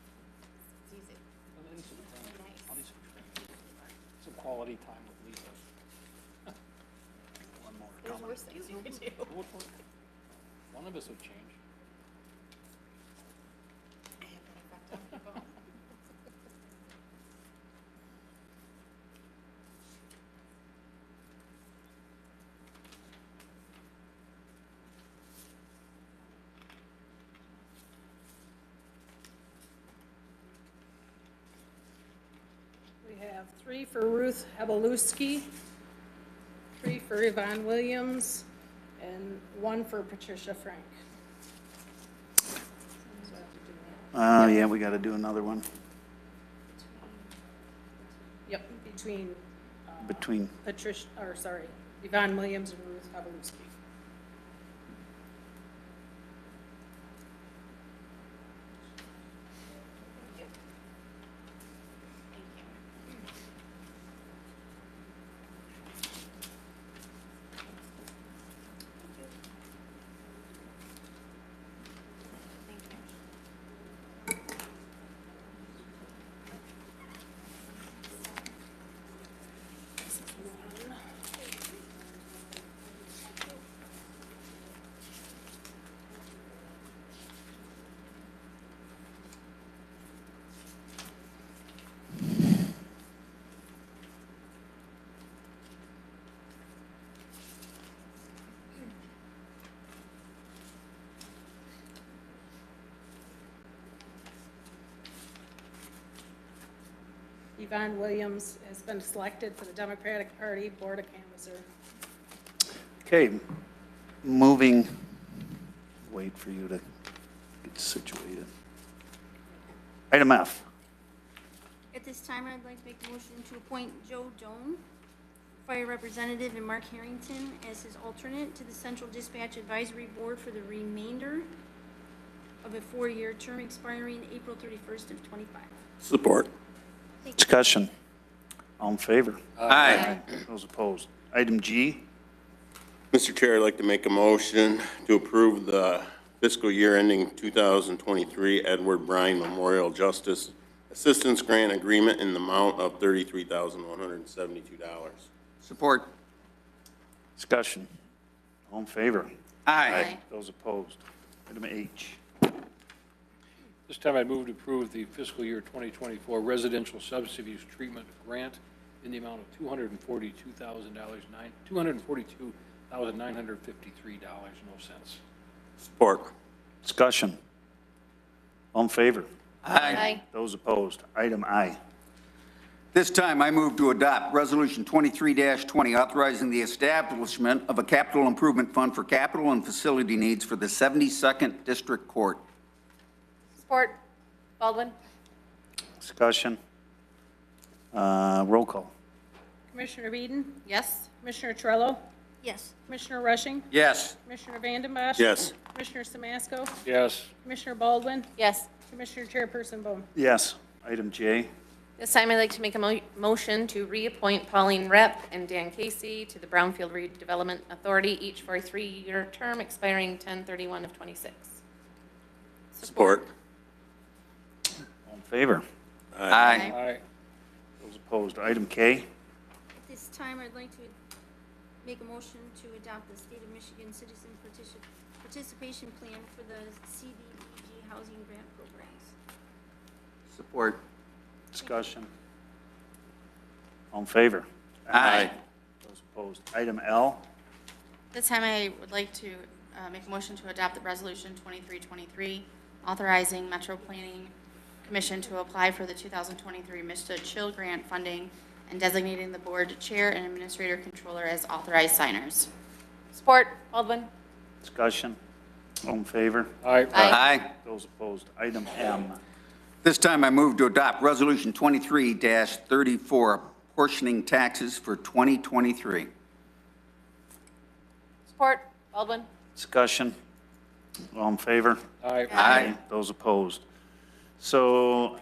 I'll do some training. Some quality time with Lisa. One more. There's worse things you could do. One of us would change. We have 3 for Ruth Hebalewski, 3 for Yvonne Williams, and one for Patricia Frank. Yeah, we got to do another one Yep, between, Patricia, or sorry, Yvonne Williams and Ruth Pawlowski. Yvonne Williams has been selected for the Democratic Party Board of Canvasser. okay, moving, wait for you to get situated. Item F. At this time, I'd like to make a motion to appoint Joe Doan, Fire Representative, and Mark Harrington as his alternate to the Central Dispatch Advisory Board for the remainder of a 4-year term expiring April 31st of '25. Support. Discussion. All in favor? Aye. Those opposed? Item G. Mr. Chair, I'd like to make a motion to approve the fiscal year ending 2023 Edward Bryan Memorial Justice Assistance Grant Agreement in the amount of $33,172. Support. Discussion. All in favor? Aye. Those opposed? Item H. This time I move to approve the fiscal year 2024 residential substance abuse treatment grant in the amount of $242,953.00. Support. Discussion. All in favor? Aye. Those opposed? Item I. This time, I move to adopt Resolution 23-20, authorizing the establishment of a capital improvement fund for capital and facility needs for the 72nd District Court. Support. Baldwin. Discussion. Roll call. Commissioner Eden? Yes. Commissioner Trello? Yes. Commissioner Rushing? Yes. Commissioner Vanden Bosch? Yes. Commissioner Samasco? Yes. Commissioner Baldwin? Yes. Commissioner Chairperson Bone? Yes. Item J. This time, I'd like to make a motion to reappoint Pauline Rep and Dan Casey to the Brownfield Redevelopment Authority, each for a 3-year term expiring 10/31 of '26. Support. All in favor? Aye. Aye. Those opposed? Item K. At this time, I'd like to make a motion to adopt the State of Michigan Citizen Participation Plan for the CDBG housing grant programs. Support. Discussion. All in favor? Aye. Those opposed? Item L. This time I would like to make a motion to adopt the resolution 2323, authorizing Metro Planning Commission to apply for the 2023 MISTA Chill Grant funding and designating the board chair and administrator controller as authorized signers. Support. Baldwin. Discussion. All in favor? Aye. Aye. Those opposed? Item M. This time, I move to adopt Resolution 23-34, apportioning taxes for 2023. Support. Baldwin. Discussion. All in favor? Aye. Aye. Those opposed? So,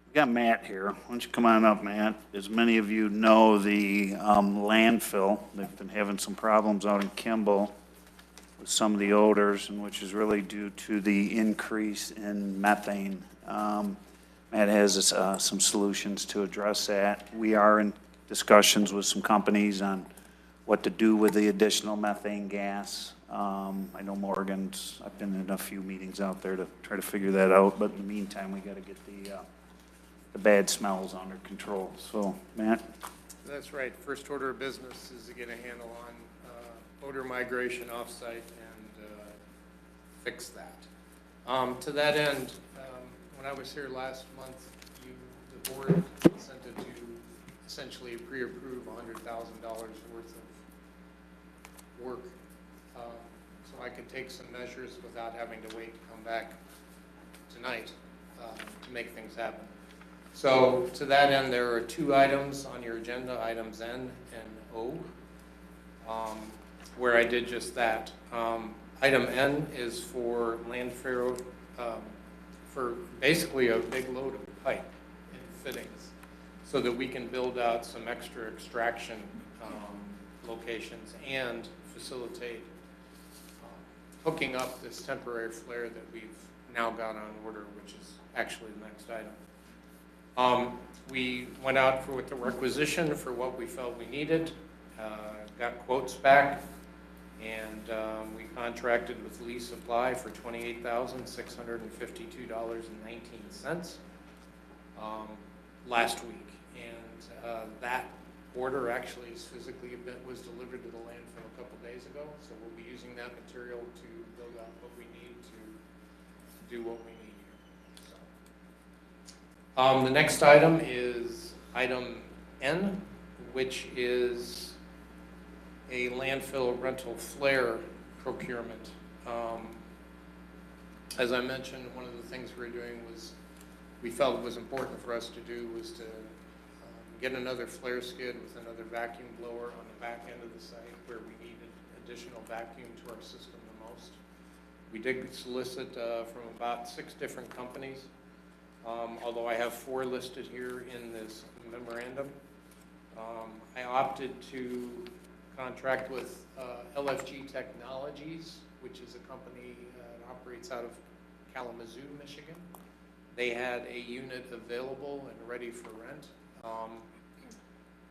we got Matt here. Why don't you come on up, Matt? As many of you know, the landfill, they've been having some problems out in Kimball with some of the odors, and which is really due to the increase in methane. Matt has some solutions to address that. We are in discussions with some companies on what to do with the additional methane gas. I know Morgan's, I've been in a few meetings out there to try to figure that out, but in the meantime, we got to get the bad smells under control. So, Matt? That's right. First order of business is to get a handle on odor migration offsite and fix that. To that end, when I was here last month, the board consented to essentially pre-approve $100,000 worth of work, so I could take some measures without having to wait to come back tonight to make things happen. So to that end, there are 2 items on your agenda, items N and O, where I did just that. Item N is for Landfill, for basically a big load of pipe and fittings, so that we can build out some extra extraction locations and facilitate hooking up this temporary flare that we've now got on order, which is actually the next item. We went out with the requisition for what we felt we needed, got quotes back, and we contracted with Lee Supply for $28,652.19 last week. And that order actually is was delivered to the landfill a couple days ago, so we'll be using that material to build out what we need to do what we need here. So. The next item is item N, which is a landfill rental flare procurement. As I mentioned, one of the things we were doing was, we felt it was important for us to do was to get another flare skid with another vacuum blower on the back end of the site where we needed additional vacuum to our system the most. We did solicit from about 6 different companies, although I have 4 listed here in this memorandum. I opted to contract with LFG Technologies, which is a company that operates out of Kalamazoo, Michigan. They had a unit available and ready for rent.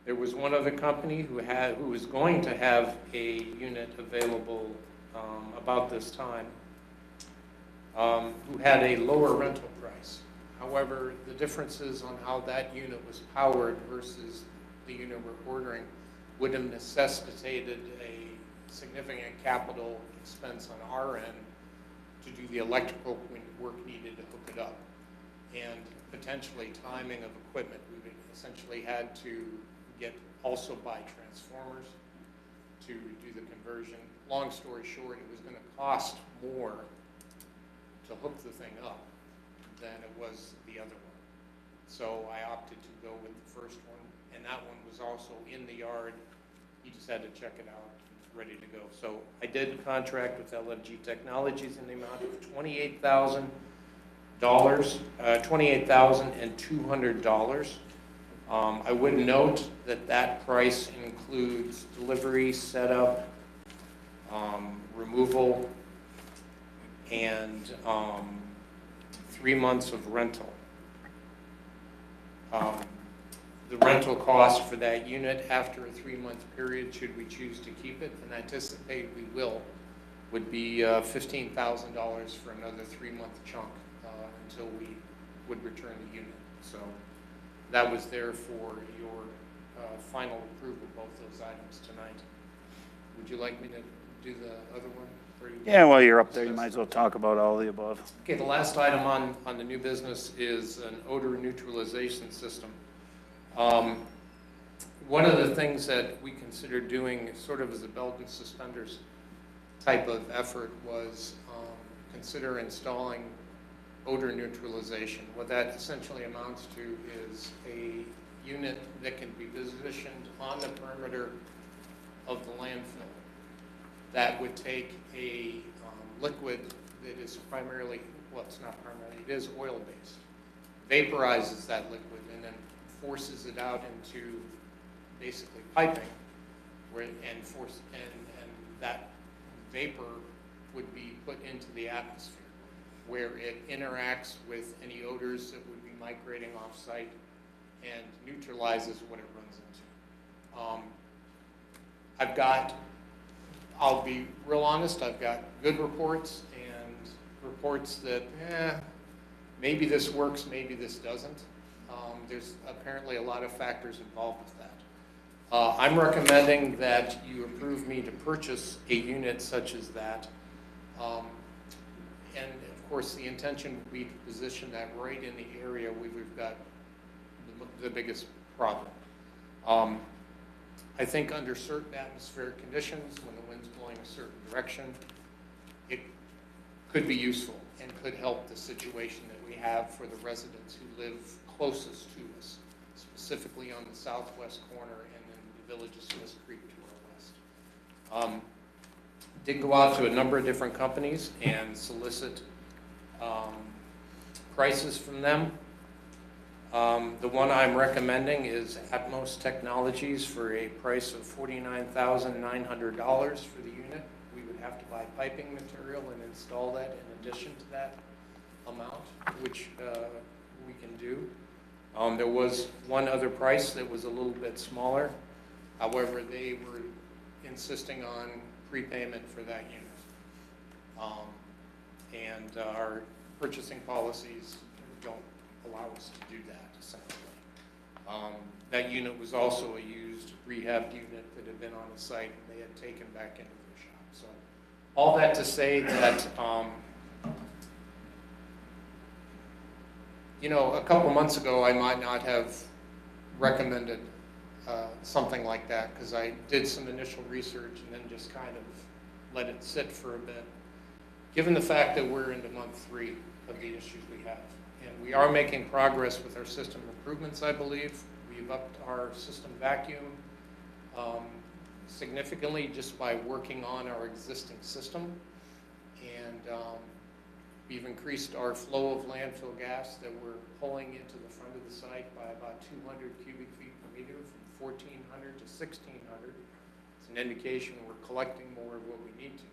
There was one other company who was going to have a unit available about this time, who had a lower rental price. However, the differences on how that unit was powered versus the unit we're ordering would have necessitated a significant capital expense on our end to do the electrical work needed to hook it up, and potentially timing of equipment. We essentially had to also buy transformers to do the conversion. Long story short, it was going to cost more to hook the thing up than it was the other one. So I opted to go with the first one, and that one was also in the yard. He just had to check it out, ready to go. So I did contract with LFG Technologies in the amount of $28,200. I would note that that price includes delivery, setup, removal, and 3 months of rental. The rental cost for that unit after a 3-month period, should we choose to keep it, and anticipate we will, would be $15,000 for another 3-month chunk until we would return the unit. So that was there for your final approval of both those items tonight. Would you like me to do the other one? Yeah, while you're up there, you might as well talk about all the above. Okay, the last item on the new business is an odor neutralization system. One of the things that we considered doing sort of as a belt and suspenders type of effort was consider installing odor neutralization. What that essentially amounts to is a unit that can be positioned on the perimeter of the landfill that would take a liquid that is primarily, well, it's not primarily, it is oil-based, vaporizes that liquid and then forces it out into basically piping, and that vapor would be put into the atmosphere, where it interacts with any odors that would be migrating off-site and neutralizes what it runs into. I'll be real honest, I've got good reports and reports that, maybe this works, maybe this doesn't. There's apparently a lot of factors involved with that. I'm recommending that you approve me to purchase a unit such as that. And of course, the intention would be to position that right in the area where we've got the biggest problem. I think under certain atmospheric conditions, when the wind's blowing a certain direction, it could be useful and could help the situation that we have for the residents who live closest to us, specifically on the southwest corner and then the village of Smith Creek to our west. Did go out to a number of different companies and solicit prices from them. The one I'm recommending is Atmos Technologies for a price of $49,900 for the unit. We would have to buy piping material and install that in addition to that amount, which we can do. There was one other price that was a little bit smaller. However, they were insisting on prepayment for that unit. And our purchasing policies don't allow us to do that, essentially. That unit was also a used rehab unit that had been on the site and they had taken back into their shop. So all that to say that, you know, a couple months ago, I might not have recommended something like that because I did some initial research and then just kind of let it sit for a bit. Given the fact that we're into month 3 of the issues we have, and we are making progress with our system improvements, I believe. We've upped our system vacuum significantly just by working on our existing system. And we've increased our flow of landfill gas that we're pulling into the front of the site by about 200 cubic feet per meter, from 1,400 to 1,600. It's an indication we're collecting more of what we need to.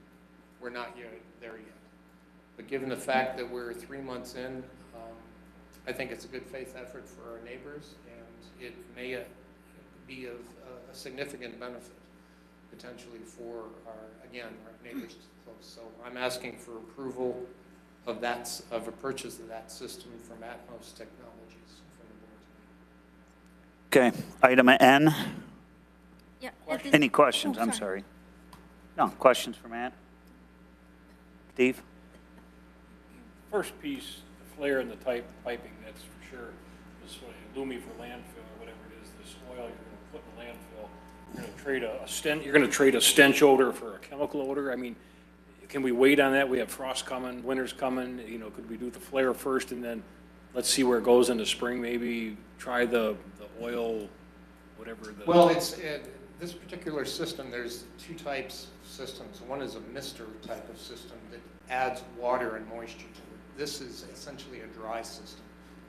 We're not yet there yet. But given the fact that we're 3 months in, I think it's a good faith effort for our neighbors, and it may be of a significant benefit potentially for our neighbors close. So I'm asking for approval of that, of a purchase of that system from Atmos Technologies from the board. Okay, item N. Yeah. Any questions? I'm sorry. No, questions for Matt? Steve? First piece, the flare and the piping, that's for sure. This Lumi for landfill or whatever it is, this oil you're going to put in the landfill, you're going to trade you're going to trade a stench odor for a chemical odor. I mean, can we wait on that? We have frost coming, winter's coming. You know, could we do the flare first and then let's see where it goes in the spring? Maybe try the oil, whatever. Well, it's this particular system. There's 2 types of systems. One is a mister type of system that adds water and moisture to it. This is essentially a dry system.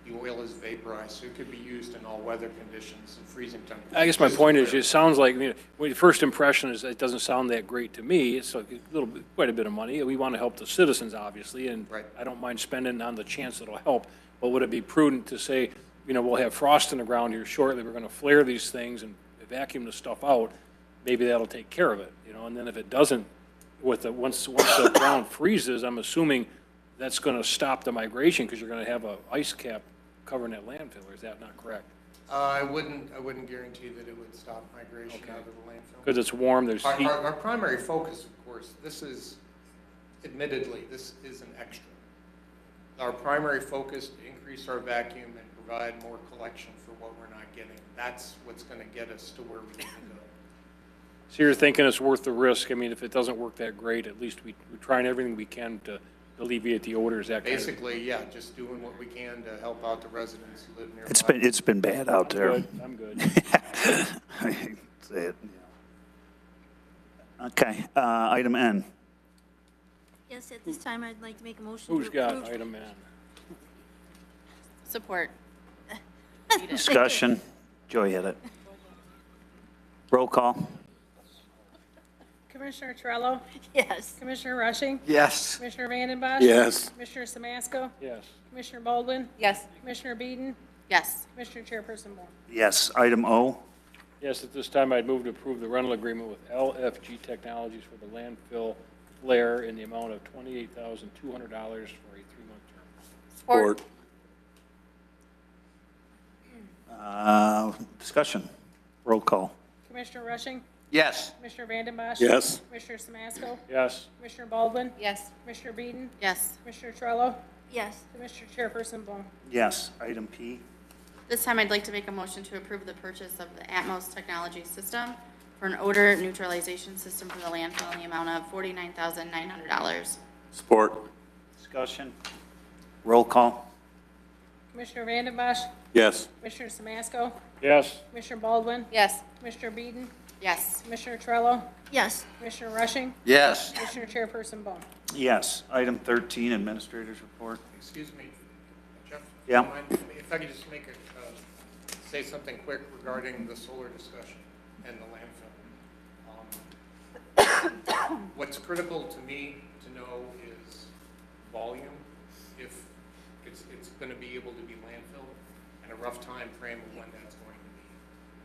The oil is vaporized, so it could be used in all weather conditions and freezing temperatures. I guess my point is, it sounds like, well, the first impression is it doesn't sound that great to me. It's a little bit, quite a bit of money. We want to help the citizens, obviously, and I don't mind spending on the chance it'll help. But would it be prudent to say, you know, we'll have frost in the ground here shortly. We're going to flare these things and vacuum the stuff out. Maybe that'll take care of it, you know. And then if it doesn't, once the ground freezes, I'm assuming that's going to stop the migration because you're going to have an ice cap covering that landfill, or is that not correct? I wouldn't guarantee that it would stop migration out of the landfill. Because it's warm, there's heat. Our primary focus, of course, this is an extra. Our primary focus to increase our vacuum and provide more collection for what we're not getting. That's what's going to get us to where we need to go. So you're thinking it's worth the risk? I mean, if it doesn't work that great, at least we're trying everything we can to alleviate the odors. Basically, yeah, just doing what we can to help out the residents who live nearby. It's been bad out there. I'm good. I hate to say it. Okay, item N. Yes, at this time, I'd like to make a motion Who's to approve. got item N? Support. Discussion. Joy hit it. Roll call. Commissioner Torello? Yes. Commissioner Rushing? Yes. Commissioner Vanden Bosch? Yes. Commissioner Samasco? Yes. Commissioner Baldwin? Yes. Commissioner Beeden? Yes. Commissioner Chairperson Moore? Yes, item O. Yes, at this time, I'd move to approve the rental agreement with LFG Technologies for the landfill flare in the amount of $28,200 for a 3-month term. Support. Discussion. Roll call. Commissioner Rushing? Yes. Commissioner Vanden Bosch? Yes. Commissioner Samasco? Yes. Commissioner Baldwin? Yes. Commissioner Beeden? Yes. Commissioner Torello? Yes. Commissioner Chairperson Bloom? Yes, item P. This time I'd like to make a motion to approve the purchase of the Atmos Technology system for an odor neutralization system for the landfill in the amount of $49,900. Support. Discussion. Roll call. Commissioner Vanden Bosch? Yes. Commissioner Samasco? Yes. Commissioner Baldwin? Yes. Commissioner Beeden? Yes. Commissioner Trello? Yes. Commissioner Rushing? Yes. Commissioner Chairperson Bone? Yes. Item 13, Administrator's Report. Excuse me, Jeff? Yeah. do you mind if I could just make say something quick regarding the solar discussion and the landfill. What's critical to me to know is volume, if it's going to be able to be landfill, and a rough time frame of when that's going to be.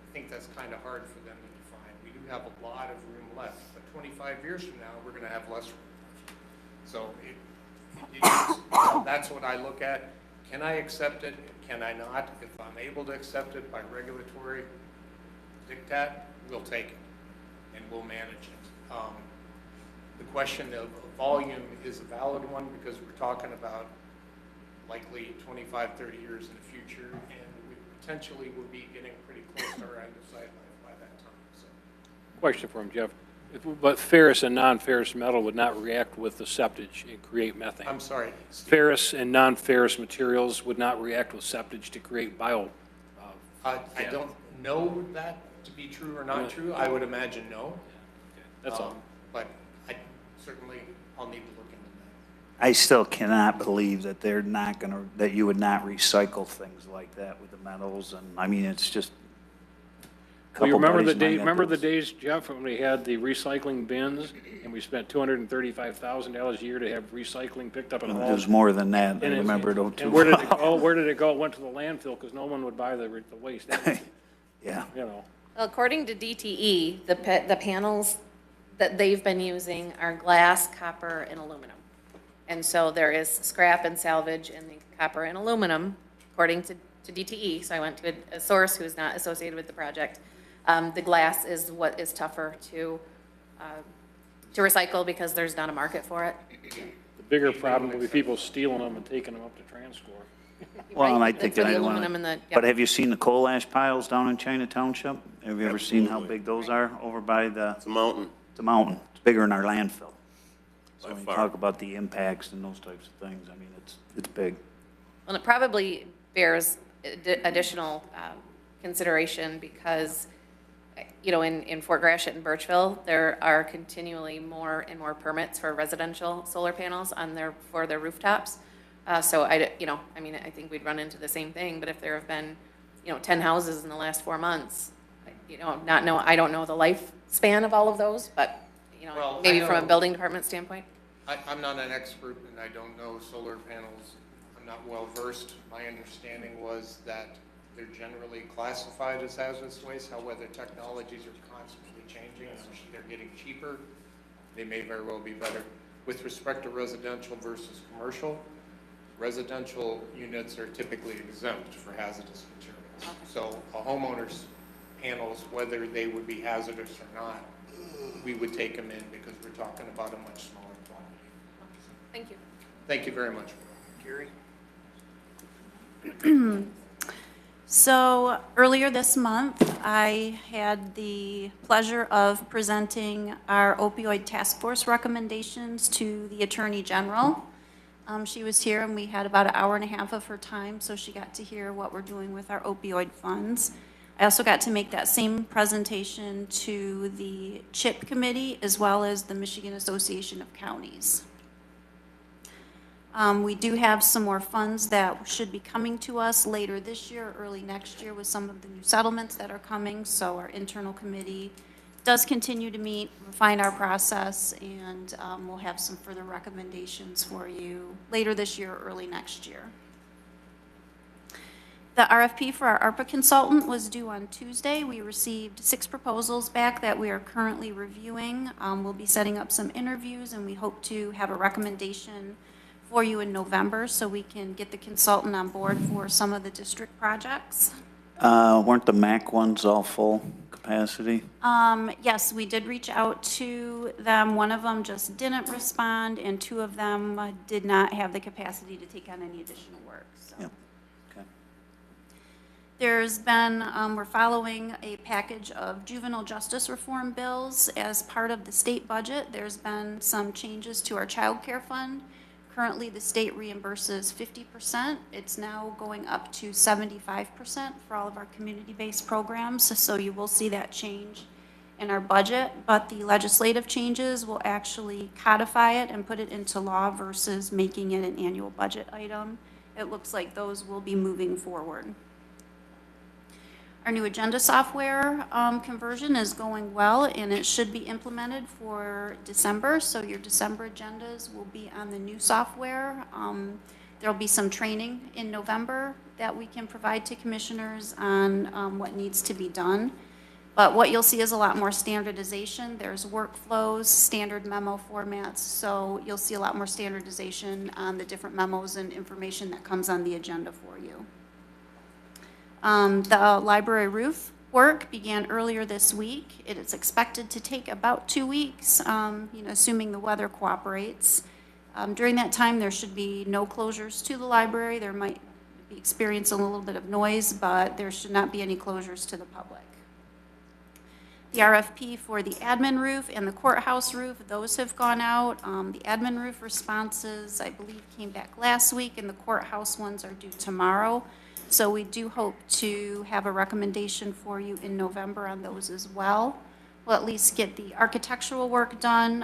I think that's kind of hard for them to define. We do have a lot of room left, but 25 years from now, we're going to have less room left. So that's what I look at. Can I accept it? Can I not? If I'm able to accept it by regulatory diktat, we'll take it and we'll manage it. The question of volume is a valid one because we're talking about likely 25, 30 years in the future, and we potentially will be getting pretty close to our end of site life by that time. So. Question for him, Jeff. But ferrous and non-ferrous metal would not react with the septage and create methane. I'm sorry. Ferrous and non-ferrous materials would not react with septage to create bio. I don't know that to be true or not true. I would imagine no. That's all. But I'll need to look into that. I still cannot believe that they're not going to, that you would not recycle things like that with the metals. And I mean, it's just. Well, you remember the days, Jeff, when we had the recycling bins and we spent $235,000 a year to have recycling picked up and hauled? It was more than that. I remember it. And where did it go? Where did it go? It went to the landfill because no one would buy the waste. Yeah. You know. Well, according to DTE, the panels that they've been using are glass, copper, and aluminum. And so there is scrap and salvage in the copper and aluminum, according to DTE. So I went to a source who is not associated with the project. The glass is what is tougher to recycle because there's not a market for it. The bigger problem will be people stealing them and taking them up to Transcore. Well, and I think That's where that the I aluminum and want the- But have you seen the coal ash piles down in China Township? Have you ever seen how big those are over by the? It's a mountain. It's a mountain. It's bigger than our landfill. So By when you far. talk about the impacts and those types of things, I mean, it's big. Well, it probably bears additional consideration because, you know, in Fort Gratiot and Birchville, there are continually more and more permits for residential solar panels for their rooftops. So I think we'd run into the same thing, but if there have been, 10 houses in the last 4 months, I don't know the lifespan of all of those, but, Well, maybe I from a know- building department standpoint. I'm not an expert and I don't know solar panels. I'm not well versed. My understanding was that they're generally classified as hazardous waste. However, technologies are constantly changing and they're getting cheaper. They may very well be better. With respect to residential versus commercial, residential units are typically exempt for hazardous materials. So a homeowner's panels, whether they would be hazardous or not, we would take them in because we're talking about a much smaller quantity. Thank you. Thank you very much. Gary? So earlier this month, I had the pleasure of presenting our opioid task force recommendations to the Attorney General. She was here and we had about an hour and a half of her time, so she got to hear what we're doing with our opioid funds. I also got to make that same presentation to the CHIP committee as well as the Michigan Association of Counties. We do have some more funds that should be coming to us later this year, early next year with some of the new settlements that are coming. So our internal committee does continue to meet, refine our process, and we'll have some further recommendations for you later this year, early next year. The RFP for our ARPA consultant was due on Tuesday. We received 6 proposals back that we are currently reviewing. We'll be setting up some interviews and we hope to have a recommendation for you in November so we can get the consultant on board for some of the district projects. Weren't the MAC ones all full capacity? Yes, we did reach out to them. One of them just didn't respond and 2 of them did not have the capacity to take on any additional work. So. Yeah. Okay. There's been, we're following a package of juvenile justice reform bills as part of the state budget. There's been some changes to our child care fund. Currently, the state reimburses 50%. It's now going up to 75% for all of our community-based programs. So you will see that change in our budget, but the legislative changes will actually codify it and put it into law versus making it an annual budget item. It looks like those will be moving forward. Our new agenda software conversion is going well, and it should be implemented for December. So your December agendas will be on the new software. There'll be some training in November that we can provide to commissioners on what needs to be done. But what you'll see is a lot more standardization. There's workflows, standard memo formats. So you'll see a lot more standardization on the different memos and information that comes on the agenda for you. The library roof work began earlier this week. It is expected to take about 2 weeks, assuming the weather cooperates. During that time, there should be no closures to the library. There might be experiencing a little bit of noise, but there should not be any closures to the public. The RFP for the admin roof and the courthouse roof, those have gone out. The admin roof responses, I believe, came back last week, and the courthouse ones are due tomorrow. So we do hope to have a recommendation for you in November on those as well. We'll at least get the architectural work done.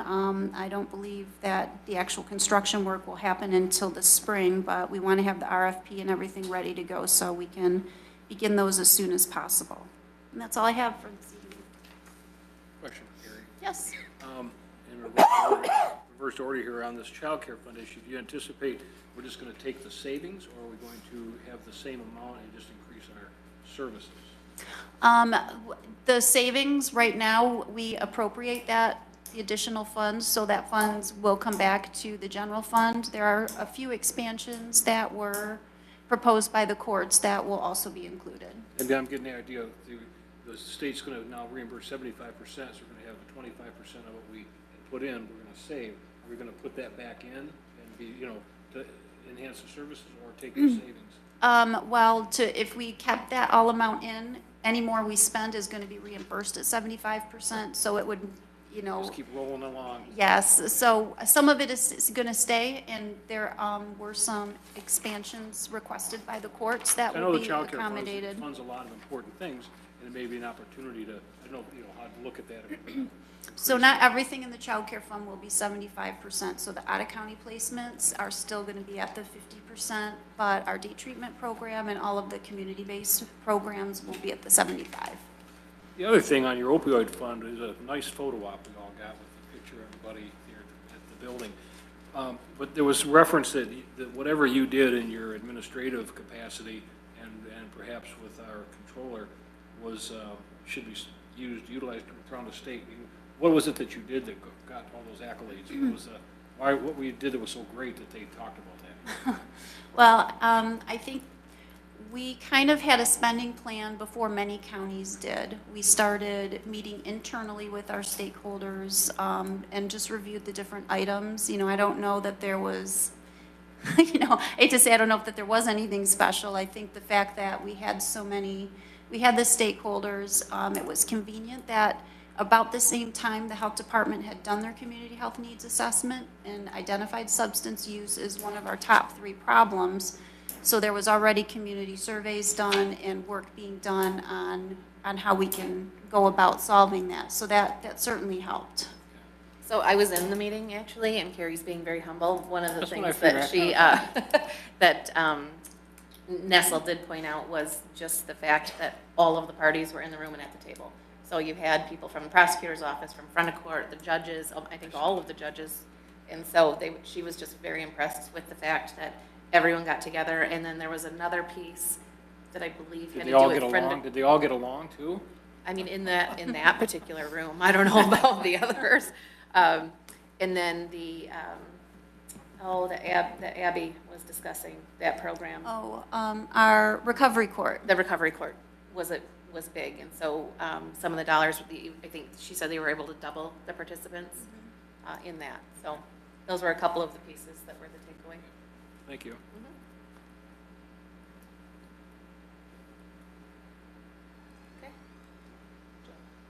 I don't believe that the actual construction work will happen until the spring, but we want to have the RFP and everything ready to go so we can begin those as soon as possible. And that's all I have for this evening. Question, Gary. Yes. In reverse order here on this child care fund issue, do you anticipate we're just going to take the savings, or are we going to have the same amount and just increase our services? The savings right now, we appropriate that, the additional funds, so that funds will come back to the general fund. There are a few expansions that were proposed by the courts that will also be included. And I'm getting the idea of the state's going to now reimburse 75%, so we're going to have 25% of what we put in, we're going to save. Are we going to put that back in and be, to enhance the services, or take the savings? Well, if we kept that all amount in, any more we spend is going to be reimbursed at 75%, so it would, Just keep rolling along. Yes, so some of it is going to stay, and there were some expansions requested by the courts that will be accommodated. I know the child care funds a lot of important things, and it may be an opportunity to, I don't know, how to look at that. So not everything in the child care fund will be 75%. So the out-of-county placements are still going to be at the 50%, but our day treatment program and all of the community-based programs will be at the 75%. The other thing on your opioid fund is a nice photo op we all got with the picture of everybody here at the building. But there was reference that whatever you did in your administrative capacity and perhaps with our controller was should be utilized around the state. What was it that you did that got all those accolades? What we did that was so great that they talked about that? Well, I think we kind of had a spending plan before many counties did. We started meeting internally with our stakeholders and just reviewed the different items. I don't know that there was, I hate to say I don't know that there was anything special. I think the fact that we had we had the stakeholders, it was convenient that about the same time the health department had done their community health needs assessment and identified substance use as one of our top 3 problems. So there was already community surveys done and work being done on how we can go about solving that. So that certainly helped. So I was in the meeting actually, and Carrie's being very humble. One of the That's things that she, that Nessel did point out was just the fact that all of the parties were in the room and at the table. So you had people from the prosecutor's office, from front of court, the judges, I think all of the judges. And so she was just very impressed with the fact that everyone got together. And then there was another piece that I believe had to do with Did they all get along too? I mean, in that particular room, I don't know about the others. And then the Abby was discussing that program. Our recovery court. The recovery court was big, and so some of the dollars, I think she said they were able to double the participants in that. So those were a couple of the pieces that were the takeaway. Thank you.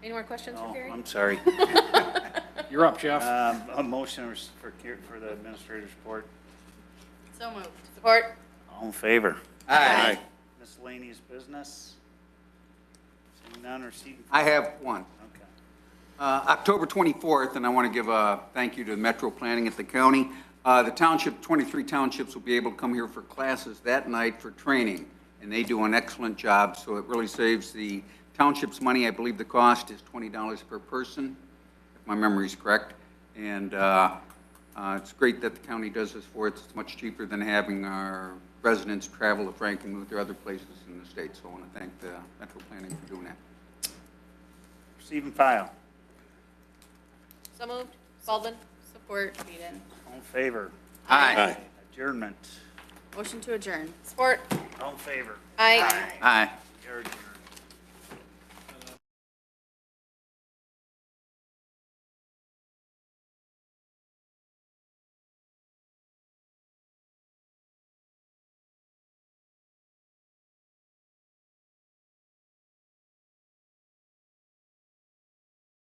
Any more questions for Oh, Gary? I'm sorry. You're up, Jeff. A motion for the administrator's report. So moved. Support. All in favor? Aye. Miscellaneous business? Seeing none, receiving. I have one. Okay. October 24th, and I want to give a thank you to Metro Planning at the county. The township, 23 townships will be able to come here for classes that night for training, and they do an excellent job, so it really saves the township's money. I believe the cost is $20 per person, if my memory is correct. And it's great that the county does this for us. It's much cheaper than having our residents travel to Frankenmuth or other places in the state. So I want to thank the Metro Planning for doing that. Receive and file. So moved. Baldwin. Support. Whedon. All in favor? Aye. Adjournment. Motion to adjourn. Support. All in favor? Aye. Aye. You're adjourned.